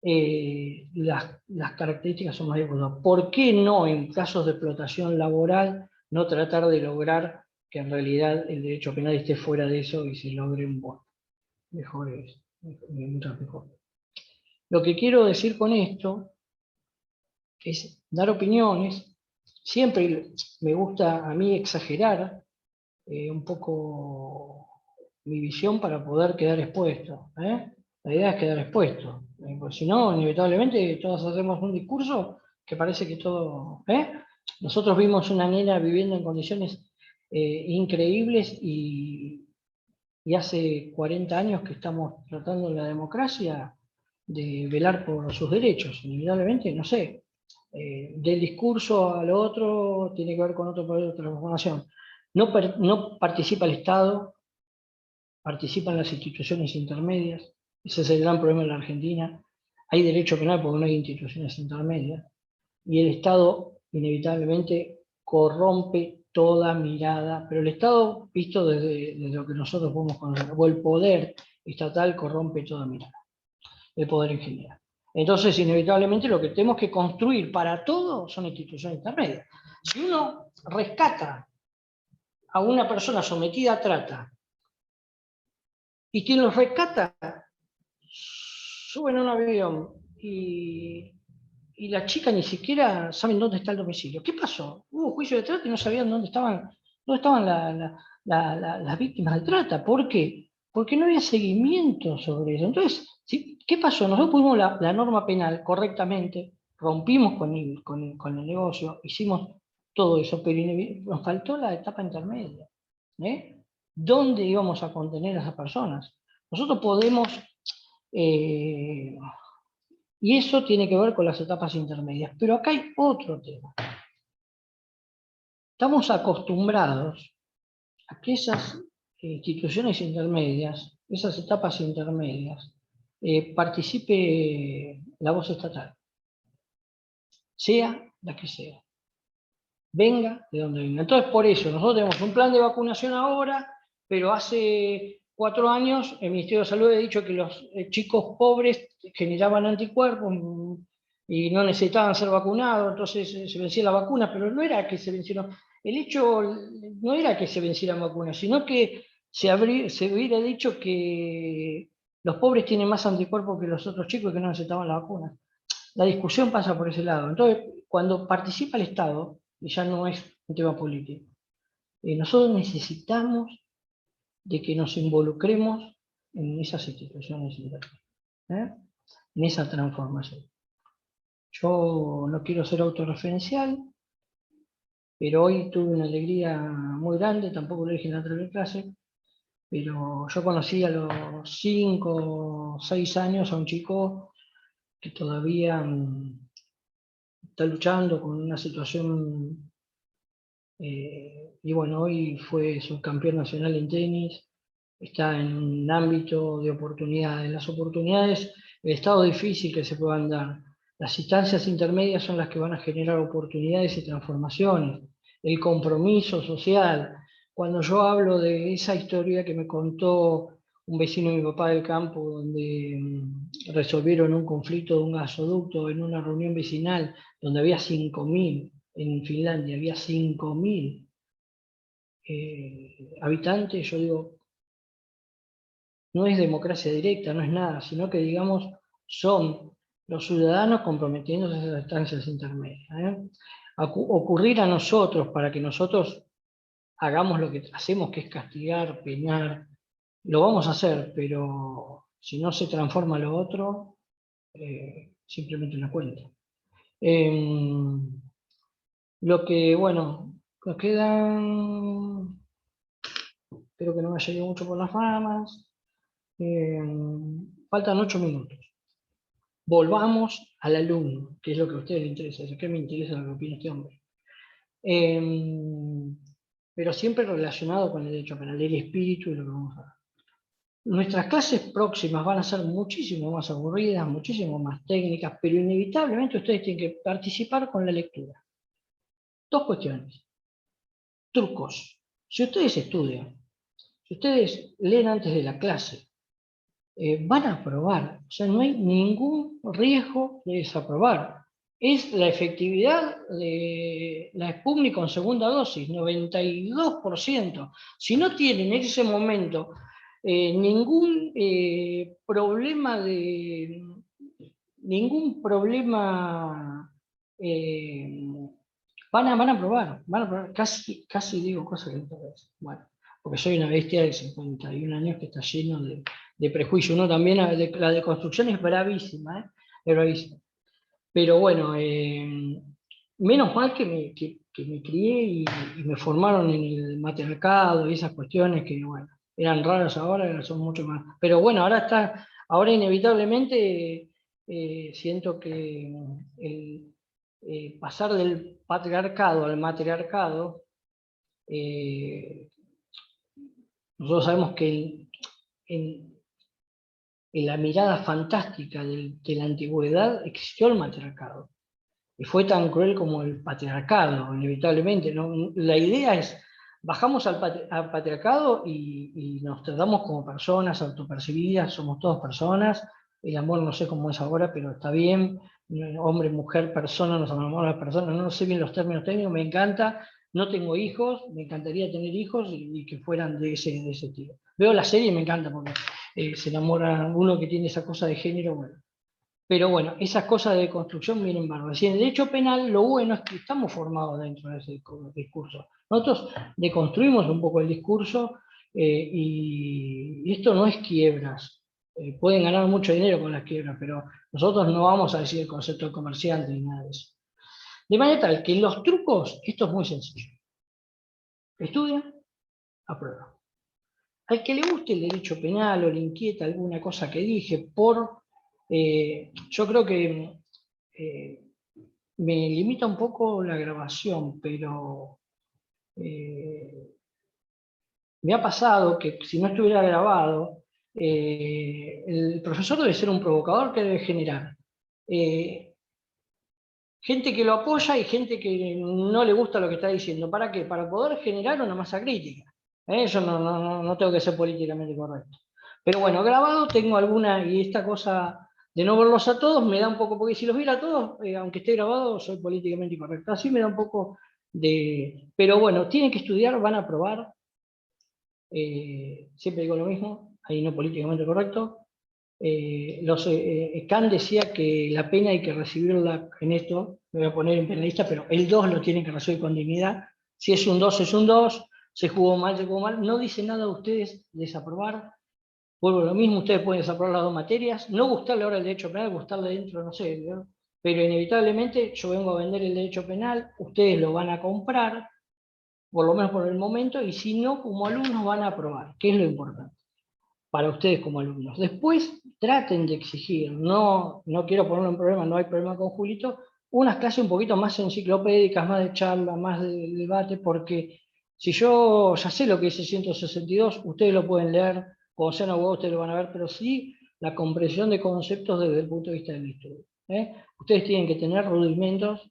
las características son más diversas. ¿Por qué no en casos de explotación laboral no tratar de lograr que en realidad el derecho penal esté fuera de eso y se logre un mucho mejor? Lo que quiero decir con esto es dar opiniones. Siempre me gusta a mí exagerar un poco mi visión para poder quedar expuesto. La idea es quedar expuesto, porque si no, inevitablemente todos hacemos un discurso que parece que todo... Nosotros vimos una nena viviendo en condiciones increíbles y hace 40 años que estamos tratando en la democracia de velar por sus derechos. Inevitablemente, no sé, del discurso al otro tiene que ver con otro proceso de transformación. No participa el Estado, participan las instituciones intermedias. Ese es el gran problema en la Argentina. Hay derecho penal porque no hay instituciones intermedias. Y el Estado inevitablemente corrompe toda mirada, pero el Estado, visto desde lo que nosotros podemos conocer, o el poder estatal corrompe toda mirada, el poder en general. Entonces, inevitablemente, lo que tenemos que construir para todo son instituciones intermedias. Si uno rescata a una persona sometida a trata y quien los rescata suben a un avión y la chica ni siquiera saben dónde está el domicilio. ¿Qué pasó? Hubo juicio de trata y no sabían dónde estaban las víctimas de trata. ¿Por qué? Porque no había seguimiento sobre eso. Entonces, ¿sí? ¿Qué pasó? Nosotros pusimos la norma penal correctamente, rompimos con el negocio, hicimos todo eso, pero nos faltó la etapa intermedia. ¿Dónde íbamos a contener a esas personas? Nosotros podemos... y eso tiene que ver con las etapas intermedias. Pero acá hay otro tema. Estamos acostumbrados aquellas instituciones intermedias, esas etapas intermedias, participe la voz estatal, sea la que sea, venga de donde venga. Entonces, por eso, nosotros tenemos un plan de vacunación ahora, pero hace 4 años el Ministerio de Salud ha dicho que los chicos pobres generaban anticuerpos y no necesitaban ser vacunados, entonces se vencía la vacuna, pero no era que se vencieron. El hecho no era que se vencieran vacunas, sino que se hubiera dicho que los pobres tienen más anticuerpos que los otros chicos que no necesitaban la vacuna. La discusión pasa por ese lado. Entonces, cuando participa el Estado, y ya no es un tema político, nosotros necesitamos de que nos involucremos en esas instituciones internas, en esa transformación. Yo no quiero ser autorreferencial, pero hoy tuve una alegría muy grande, tampoco lo dije en la otra clase, pero yo conocí a los 5 o 6 años a un chico que todavía está luchando con una situación, y bueno, hoy fue subcampeón nacional en tenis, está en un ámbito de oportunidades. Las oportunidades, el estado difícil que se puedan dar. Las instancias intermedias son las que van a generar oportunidades y transformaciones. El compromiso social. Cuando yo hablo de esa historia que me contó un vecino de mi papá del campo, donde resolvieron un conflicto de un gasoducto en una reunión vecinal, donde había 5.000, en Finlandia había 5.000 habitantes, yo digo, no es democracia directa, no es nada, sino que, digamos, son los ciudadanos comprometiéndose a esas instancias intermedias. Ocurrir a nosotros para que nosotros hagamos lo que hacemos, que es castigar, penar, lo vamos a hacer, pero si no se transforma lo otro, simplemente no cuenta. Lo que, bueno, nos quedan, espero que no me haya ido mucho por las ramas, faltan 8 minutos. Volvamos al alumno, que es lo que a ustedes les interesa, ¿qué me interesa lo que opina este hombre? Pero siempre relacionado con el derecho penal, el espíritu y lo que vamos a ver. Nuestras clases próximas van a ser muchísimo más aburridas, muchísimo más técnicas, pero inevitablemente ustedes tienen que participar con la lectura. 2 cuestiones. Trucos. Si ustedes estudian, si ustedes leen antes de la clase, van a aprobar. O sea, no hay ningún riesgo de desaprobar. Es la efectividad de la Sputnik con segunda dosis, 92%. Si no tienen en ese momento ningún problema van a aprobar, casi digo cosas que no puedo decir. Bueno, porque soy una bestia de 51 años que está lleno de prejuicio. Uno también, la deconstrucción es bravísima, es bravísima. Pero bueno, menos mal que me crié y me formaron en el matriarcado y esas cuestiones que, bueno, eran raras ahora, son mucho más. Pero bueno, ahora inevitablemente siento que pasar del patriarcado al matriarcado, nosotros sabemos que en la mirada fantástica de la antigüedad existió el matriarcado. Y fue tan cruel como el patriarcado, inevitablemente, ¿no? La idea es, bajamos al patriarcado y nos tratamos como personas autopercibidas, somos todos personas, el amor no sé cómo es ahora, pero está bien, hombre, mujer, persona, nos amamos a las personas, no sé bien los términos técnicos, me encanta, no tengo hijos, me encantaría tener hijos y que fueran de ese tipo. Veo la serie y me encanta porque se enamora uno que tiene esa cosa de género, bueno. Pero bueno, esas cosas de construcción vienen bárbaras. Y en el derecho penal lo bueno es que estamos formados dentro de ese discurso. Nosotros deconstruimos un poco el discurso y esto no es quiebras. Pueden ganar mucho dinero con las quiebras, pero nosotros no vamos a decir el concepto de comerciante ni nada de eso. De manera tal que los trucos, esto es muy sencillo. Estudia, aprueba. Al que le guste el derecho penal o le inquieta alguna cosa que dije, yo creo que me limita un poco la grabación, pero me ha pasado que si no estuviera grabado, el profesor debe ser un provocador que debe generar gente que lo apoya y gente que no le gusta lo que está diciendo. ¿Para qué? Para poder generar una masa crítica. Yo no tengo que ser políticamente correcto. Pero bueno, grabado tengo alguna, y esta cosa de no verlos a todos me da un poco, porque si los viera a todos, aunque esté grabado, soy políticamente incorrecto. Así me da un poco de... Pero bueno, tienen que estudiar, van a probar. Siempre digo lo mismo, ahí no políticamente correcto. Kant decía que la pena hay que recibirla en esto, me voy a poner en penalista, pero el 2 lo tienen que recibir con dignidad. Si es un 2, es un 2, se jugó mal, se jugó mal. No dice nada a ustedes desaprobar. Vuelvo a lo mismo, ustedes pueden desaprobar las dos materias. No gustarle ahora el derecho penal, gustarle dentro, no sé, ¿no? Pero inevitablemente yo vengo a vender el derecho penal, ustedes lo van a comprar, por lo menos por el momento, y si no, como alumnos van a aprobar, que es lo importante para ustedes como alumnos. Después traten de exigir, no quiero ponerlo en problema, no hay problema con Julito, unas clases un poquito más enciclopédicas, más de charla, más de debate, porque si yo ya sé lo que es el 162, ustedes lo pueden leer, cuando sean abogados ustedes lo van a ver, pero sí la comprensión de conceptos desde el punto de vista del estudio. Ustedes tienen que tener rudimentos.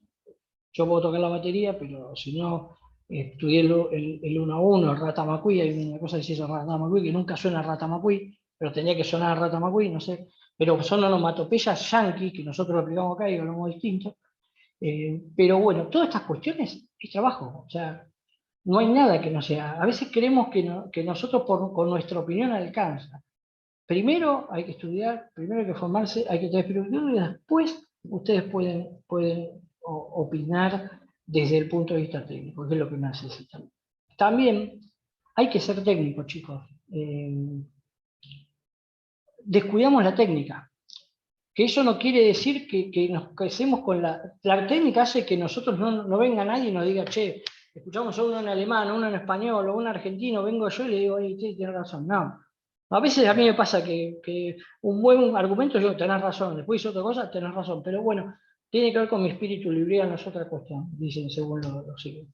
Yo puedo tocar la batería, pero si no, estudié el 1 a 1, el Ratamacuí, hay una cosa que se dice Ratamacuí, que nunca suena Ratamacuí, pero tenía que sonar Ratamacuí, no sé, pero son onomatopeyas yanquis, que nosotros lo aplicamos acá y hablamos distinto. Pero bueno, todas estas cuestiones es trabajo, o sea, no hay nada que no sea. A veces creemos que nosotros con nuestra opinión alcanza. Primero hay que estudiar, primero hay que formarse, hay que tener perspectiva y después ustedes pueden opinar desde el punto de vista técnico, que es lo que necesitan. También hay que ser técnico, chicos. Descuidamos la técnica, que eso no quiere decir que nos casemos con la técnica hace que nosotros no venga nadie y nos diga, che, escuchamos a uno en alemán, uno en español, o un argentino, vengo yo y le digo, oye, tienes razón. No. A veces a mí me pasa que un buen argumento, yo, tenés razón, después hice otra cosa, tenés razón, pero bueno, tiene que ver con mi espíritu libriano, es otra cuestión, dicen según lo siguen.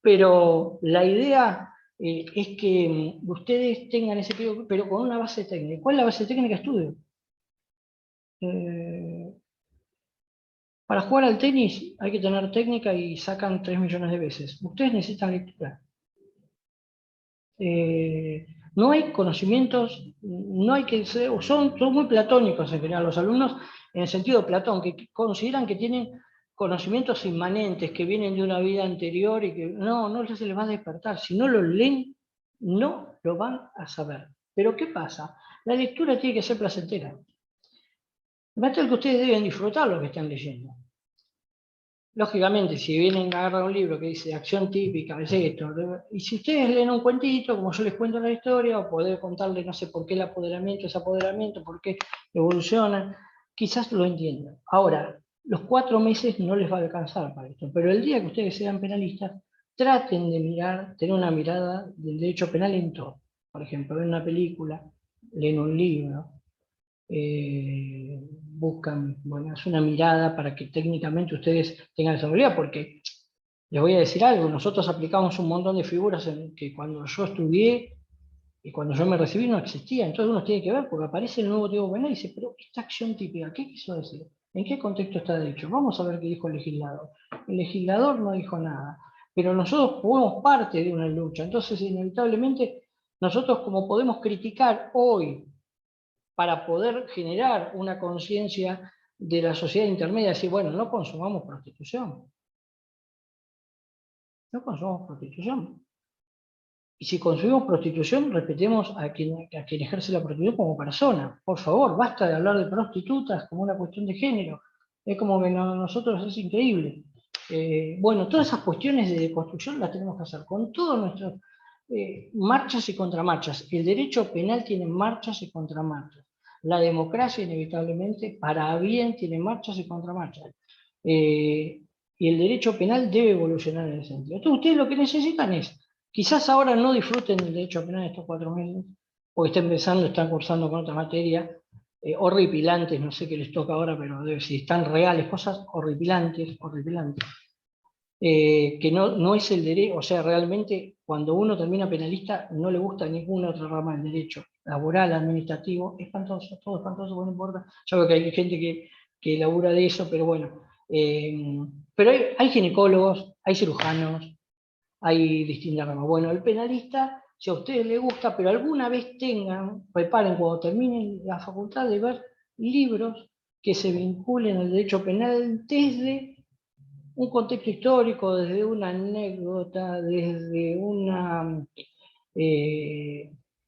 Pero la idea es que ustedes tengan ese periodo, pero con una base técnica. ¿Cuál es la base técnica? Estudio. Para jugar al tenis hay que tener técnica y sacan 3 millones de veces. Ustedes necesitan lectura. No hay conocimientos, no hay que ser, son muy platónicos en general los alumnos, en el sentido de Platón, que consideran que tienen conocimientos inmanentes, que vienen de una vida anterior y que no se les va a despertar. Si no lo leen, no lo van a saber. Pero ¿qué pasa? La lectura tiene que ser placentera. Basta que ustedes deben disfrutar lo que están leyendo. Lógicamente, si vienen a agarrar un libro que dice acción típica, es esto, y si ustedes leen un cuentito, como yo les cuento la historia, o poder contarles, no sé, por qué el apoderamiento es apoderamiento, por qué evoluciona, quizás lo entiendan. Ahora, los 4 meses no les va a alcanzar para esto, pero el día que ustedes sean penalistas, traten de mirar, tener una mirada del derecho penal en todo. Por ejemplo, ven una película, leen un libro, buscan, bueno, es una mirada para que técnicamente ustedes tengan esa habilidad, porque les voy a decir algo, nosotros aplicamos un montón de figuras que cuando yo estudié y cuando yo me recibí no existía, entonces uno tiene que ver, porque aparece el nuevo tipo penal y dice, pero esta acción típica, ¿qué quiso decir? ¿En qué contexto está dicho? Vamos a ver qué dijo el legislador. El legislador no dijo nada, pero nosotros fuimos parte de una lucha, entonces inevitablemente nosotros como podemos criticar hoy para poder generar una conciencia de la sociedad intermedia, decir, bueno, no consumamos prostitución. No consumamos prostitución. Y si consumimos prostitución, respetemos a quien ejerce la prostitución como persona. Por favor, basta de hablar de prostitutas como una cuestión de género. Es como que nosotros es increíble. Bueno, todas esas cuestiones de construcción las tenemos que hacer con todos nuestros marchas y contramarchas. El derecho penal tiene marchas y contramarchas. La democracia, inevitablemente, para bien, tiene marchas y contramarchas. Y el derecho penal debe evolucionar en ese sentido. Entonces, ustedes lo que necesitan es, quizás ahora no disfruten del derecho penal estos 4 meses, porque están cursando con otra materia, horripilantes, no sé qué les toca ahora, pero si están reales, cosas horripilantes. que no es el derecho, o sea, realmente cuando uno termina penalista no le gusta ninguna otra rama del derecho, laboral, administrativo, espantoso, todo espantoso, no importa. Ya veo que hay gente que labura de eso, pero bueno. Pero hay ginecólogos, hay cirujanos, hay distintas ramas. Bueno, el penalista, si a ustedes les gusta, pero alguna vez preparen cuando terminen la facultad de ver libros que se vinculen al derecho penal desde un contexto histórico, desde una anécdota, desde una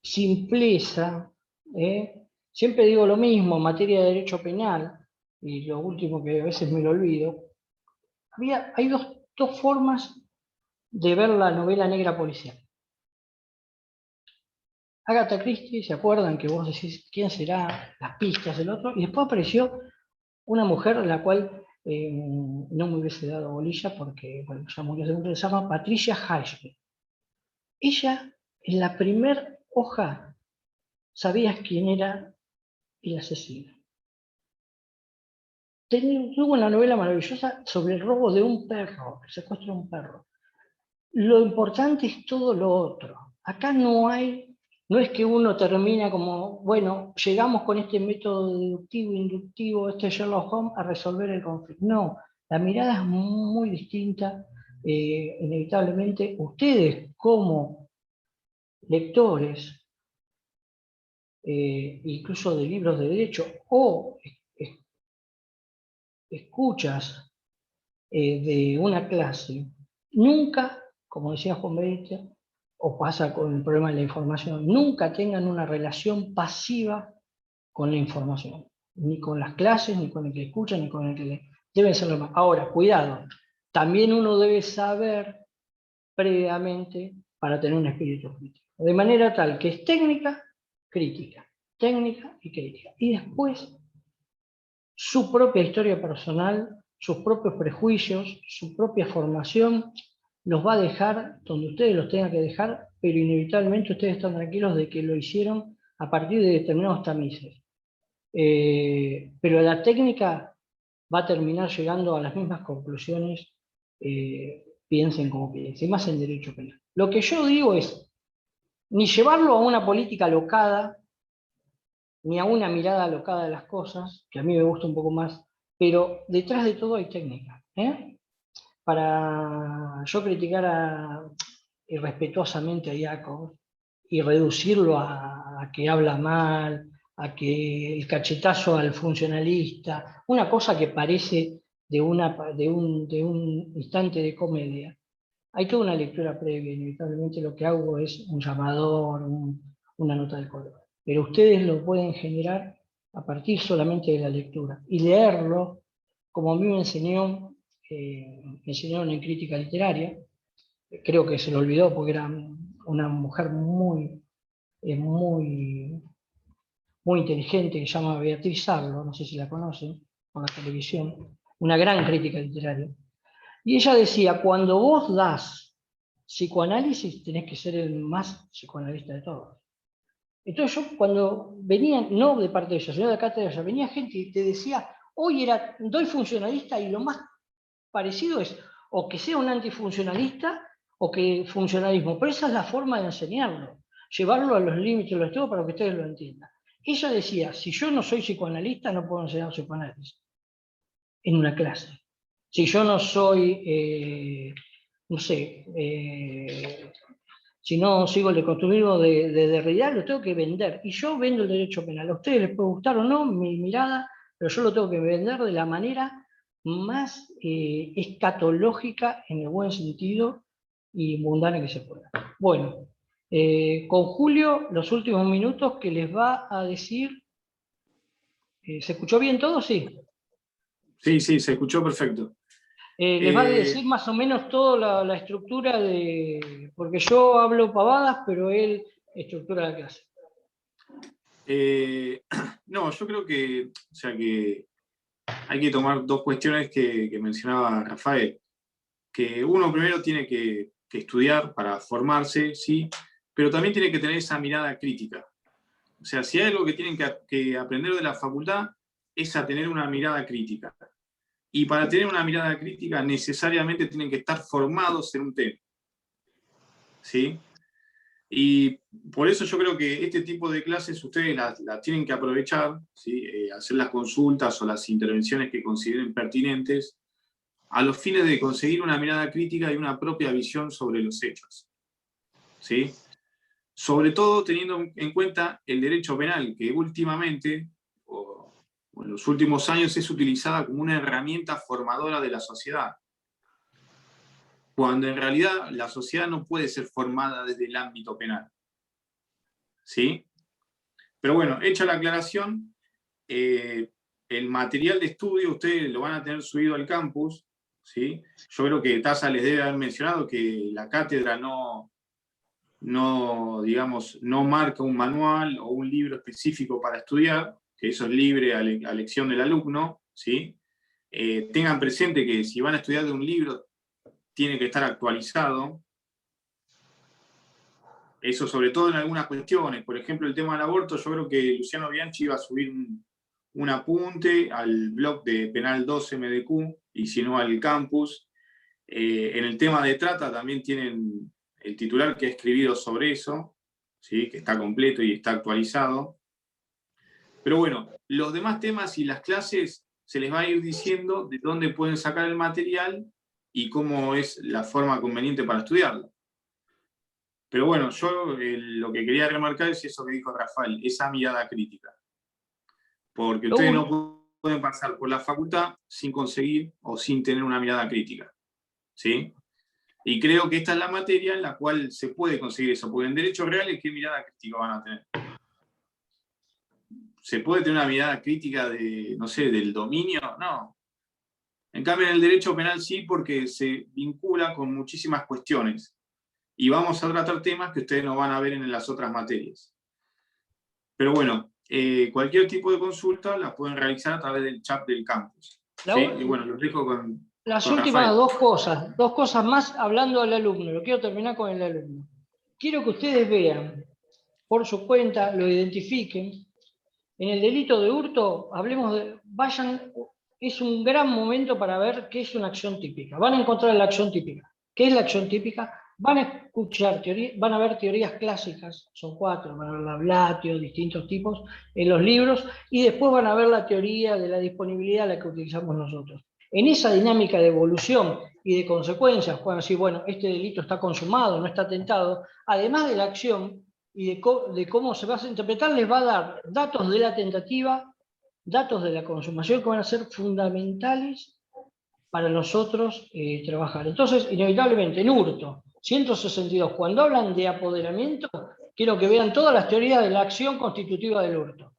simpleza. Siempre digo lo mismo en materia de derecho penal, y lo último que a veces me lo olvido, hay dos formas de ver la novela negra policial. Agatha Christie, ¿se acuerdan que vos decís quién será? Las pistas, el otro, y después apareció una mujer a la cual no me hubiese dado bolilla porque, bueno, ya murió hace mucho, se llama Patricia Highsmith. Ella, en la primer hoja, sabías quién era el asesino. Tuvo una novela maravillosa sobre el robo de un perro, el secuestro de un perro. Lo importante es todo lo otro. Acá no es que uno termina como, bueno, llegamos con este método deductivo, inductivo, este Sherlock Holmes a resolver el conflicto. No, la mirada es muy distinta. Inevitablemente, ustedes como lectores, incluso de libros de derecho, o escuchas de una clase, nunca, como decía Juan Benítez, o pasa con el problema de la información, nunca tengan una relación pasiva con la información, ni con las clases, ni con el que escucha, ni con el que lee. Deben ser lo más. Ahora, cuidado, también uno debe saber previamente para tener un espíritu crítico, de manera tal que es técnica y crítica, y después su propia historia personal, sus propios prejuicios, su propia formación, los va a dejar donde ustedes los tengan que dejar, pero inevitablemente ustedes están tranquilos de que lo hicieron a partir de determinados tamices. Pero la técnica va a terminar llegando a las mismas conclusiones, piensen como piensen, más en derecho penal. Lo que yo digo es, ni llevarlo a una política alocada, ni a una mirada alocada de las cosas, que a mí me gusta un poco más, pero detrás de todo hay técnica. Para yo criticar irrespetuosamente a Jacob y reducirlo a que habla mal, a que el cachetazo al funcionalista, una cosa que parece de un instante de comedia. Hay toda una lectura previa, inevitablemente lo que hago es un llamador, una nota de color. Pero ustedes lo pueden generar a partir solamente de la lectura. Y leerlo, como a mí me enseñaron en crítica literaria, creo que se lo olvidó porque era una mujer muy, muy inteligente que se llama Beatriz Sarlo, no sé si la conocen, por la televisión, una gran crítica literaria. Y ella decía, cuando vos das psicoanálisis, tenés que ser el más psicoanalista de todos. Entonces yo cuando venía, no de parte de ella, sino de acá de ella, venía gente y te decía, hoy doy funcionalista y lo más parecido es o que sea un antifuncionalista o que funcionalismo, pero esa es la forma de enseñarlo, llevarlo a los límites de los estudios para que ustedes lo entiendan. Ella decía, si yo no soy psicoanalista, no puedo enseñar psicoanálisis en una clase. Si yo no soy, no sé, si no sigo el constructivismo de Derrida, lo tengo que vender. Y yo vendo el derecho penal. A ustedes les puede gustar o no mi mirada, pero yo lo tengo que vender de la manera más escatológica en el buen sentido y mundana que se pueda. Bueno, con Julio, los últimos minutos que les va a decir. ¿Se escuchó bien todo? Sí. Sí, sí, se escuchó perfecto. Les va a decir más o menos toda la estructura de. Porque yo hablo pavadas, pero él estructura la clase. No, yo creo que hay que tomar dos cuestiones que mencionaba Rafael. Que uno primero tiene que estudiar para formarse, sí, pero también tiene que tener esa mirada crítica. O sea, si hay algo que tienen que aprender de la facultad, es a tener una mirada crítica. y para tener una mirada crítica necesariamente tienen que estar formados en un tema. ¿Sí? Y por eso yo creo que este tipo de clases ustedes la tienen que aprovechar, ¿sí? Hacer las consultas o las intervenciones que consideren pertinentes, a los fines de conseguir una mirada crítica y una propia visión sobre los hechos. ¿Sí? Sobre todo teniendo en cuenta el derecho penal, que últimamente, o en los últimos años, es utilizada como una herramienta formadora de la sociedad, cuando en realidad la sociedad no puede ser formada desde el ámbito penal. ¿Sí? Pero bueno, hecha la aclaración, el material de estudio ustedes lo van a tener subido al campus, ¿sí? Yo creo que Taza les debe haber mencionado que la cátedra digamos, no marca un manual o un libro específico para estudiar, que eso es libre a elección del alumno, ¿sí? Tengan presente que si van a estudiar de un libro, tiene que estar actualizado. Eso sobre todo en algunas cuestiones. Por ejemplo, el tema del aborto, yo creo que Luciano Bianchi iba a subir un apunte al blog de Penal 12 MDQ, y si no al campus. En el tema de trata también tienen el titular que ha escribido sobre eso, ¿sí? Que está completo y está actualizado. Pero bueno, los demás temas y las clases se les va a ir diciendo de dónde pueden sacar el material y cómo es la forma conveniente para estudiarlo. Pero bueno, yo lo que quería remarcar es eso que dijo Rafael, esa mirada crítica. Porque ustedes no pueden pasar por la facultad sin conseguir o sin tener una mirada crítica. ¿Sí? Y creo que esta es la materia en la cual se puede conseguir eso, porque en derechos reales, ¿qué mirada crítica van a tener? ¿Se puede tener una mirada crítica de, no sé, del dominio? No. En cambio, en el derecho penal sí, porque se vincula con muchísimas cuestiones. Y vamos a tratar temas que ustedes no van a ver en las otras materias. Pero bueno, cualquier tipo de consulta la pueden realizar a través del chat del campus. ¿Sí? Y bueno, los dejo con las con últimas Rafael. dos cosas más hablando del alumno. Lo quiero terminar con el alumno. Quiero que ustedes vean, por su cuenta, lo identifiquen. En el delito de hurto, es un gran momento para ver qué es una acción típica. Van a encontrar la acción típica. ¿Qué es la acción típica? Van a escuchar van a ver teorías clásicas, son 4, van a ver la Blatio, distintos tipos en los libros, y después van a ver la teoría de la disponibilidad, la que utilizamos nosotros. En esa dinámica de evolución y de consecuencias, pueden decir, bueno, este delito está consumado, no está atentado, además de la acción y de cómo se va a interpretar, les va a dar datos de la tentativa, datos de la consumación que van a ser fundamentales para nosotros trabajar. Entonces, inevitablemente, en hurto, 162, cuando hablan de apoderamiento, quiero que vean todas las teorías de la acción constitutiva del hurto.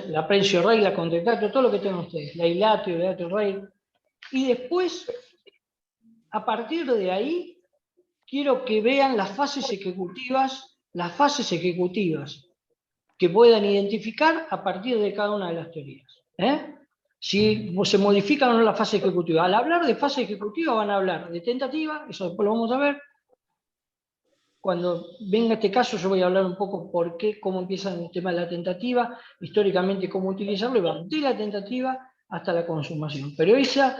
La aprehensión rey, la contacto, todo lo que tengan ustedes, la ilatio rey. Y después, a partir de ahí, quiero que vean las fases ejecutivas que puedan identificar a partir de cada una de las teorías. Si se modifican o no la fase ejecutiva. Al hablar de fase ejecutiva van a hablar de tentativa, eso después lo vamos a ver. Cuando venga este caso yo voy a hablar un poco por qué, cómo empieza el tema de la tentativa, históricamente cómo utilizarlo, y va de la tentativa hasta la consumación. Pero esa,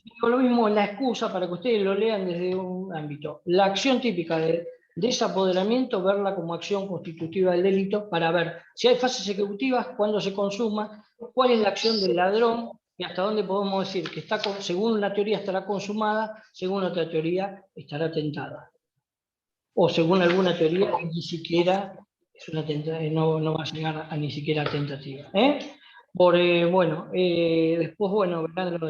digo lo mismo, la excusa para que ustedes lo lean desde un ámbito. La acción típica de desapoderamiento, verla como acción constitutiva del delito, para ver si hay fases ejecutivas, cuándo se consuma, cuál es la acción del ladrón, y hasta dónde podemos decir que está, según una teoría estará consumada, según otra teoría estará tentada. O según alguna teoría, ni siquiera es una no va a llegar a ni siquiera a tentativa. Después, verán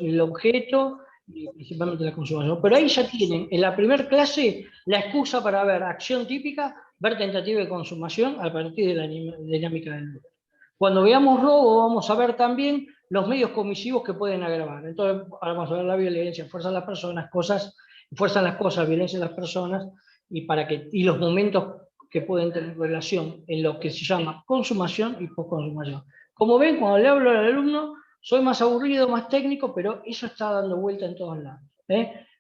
el objeto y principalmente la consumación. Pero ahí ya tienen, en la primera clase, la excusa para ver acción típica, ver tentativa de consumación a partir de la dinámica del lugar. Cuando veamos robo, vamos a ver también los medios comisivos que pueden agravar. Entonces, vamos a ver la violencia, fuerza a las personas, violencia en las personas, y los momentos que pueden tener relación en lo que se llama consumación y posconsumación. Como ven, cuando le hablo al alumno, soy más aburrido, más técnico, pero eso está dando vuelta en todos lados.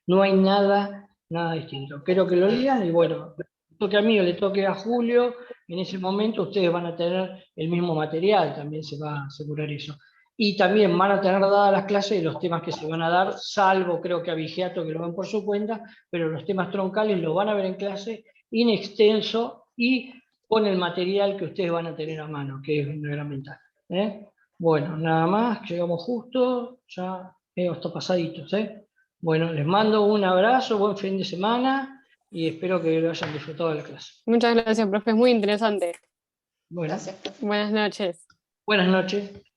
No hay nada distinto. Quiero que lo lean y bueno, le toque a mí o le toque a Julio, en ese momento ustedes van a tener el mismo material, también se va a asegurar eso. y también van a tener dadas las clases y los temas que se van a dar, salvo creo que a Vigiato que lo ven por su cuenta, pero los temas troncales los van a ver en clase in extenso y con el material que ustedes van a tener a mano, que es una gran ventaja. Bueno, nada más, llegamos justo, ya hasta pasaditos. Bueno, les mando un abrazo, buen fin de semana y espero que lo hayan disfrutado de la clase. Muchas gracias, profe, es muy interesante. Bueno, Buenas noches. buenas noches.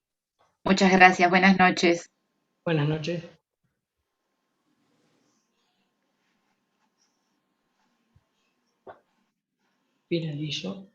Muchas gracias, buenas noches. Buenas noches. Finalizo.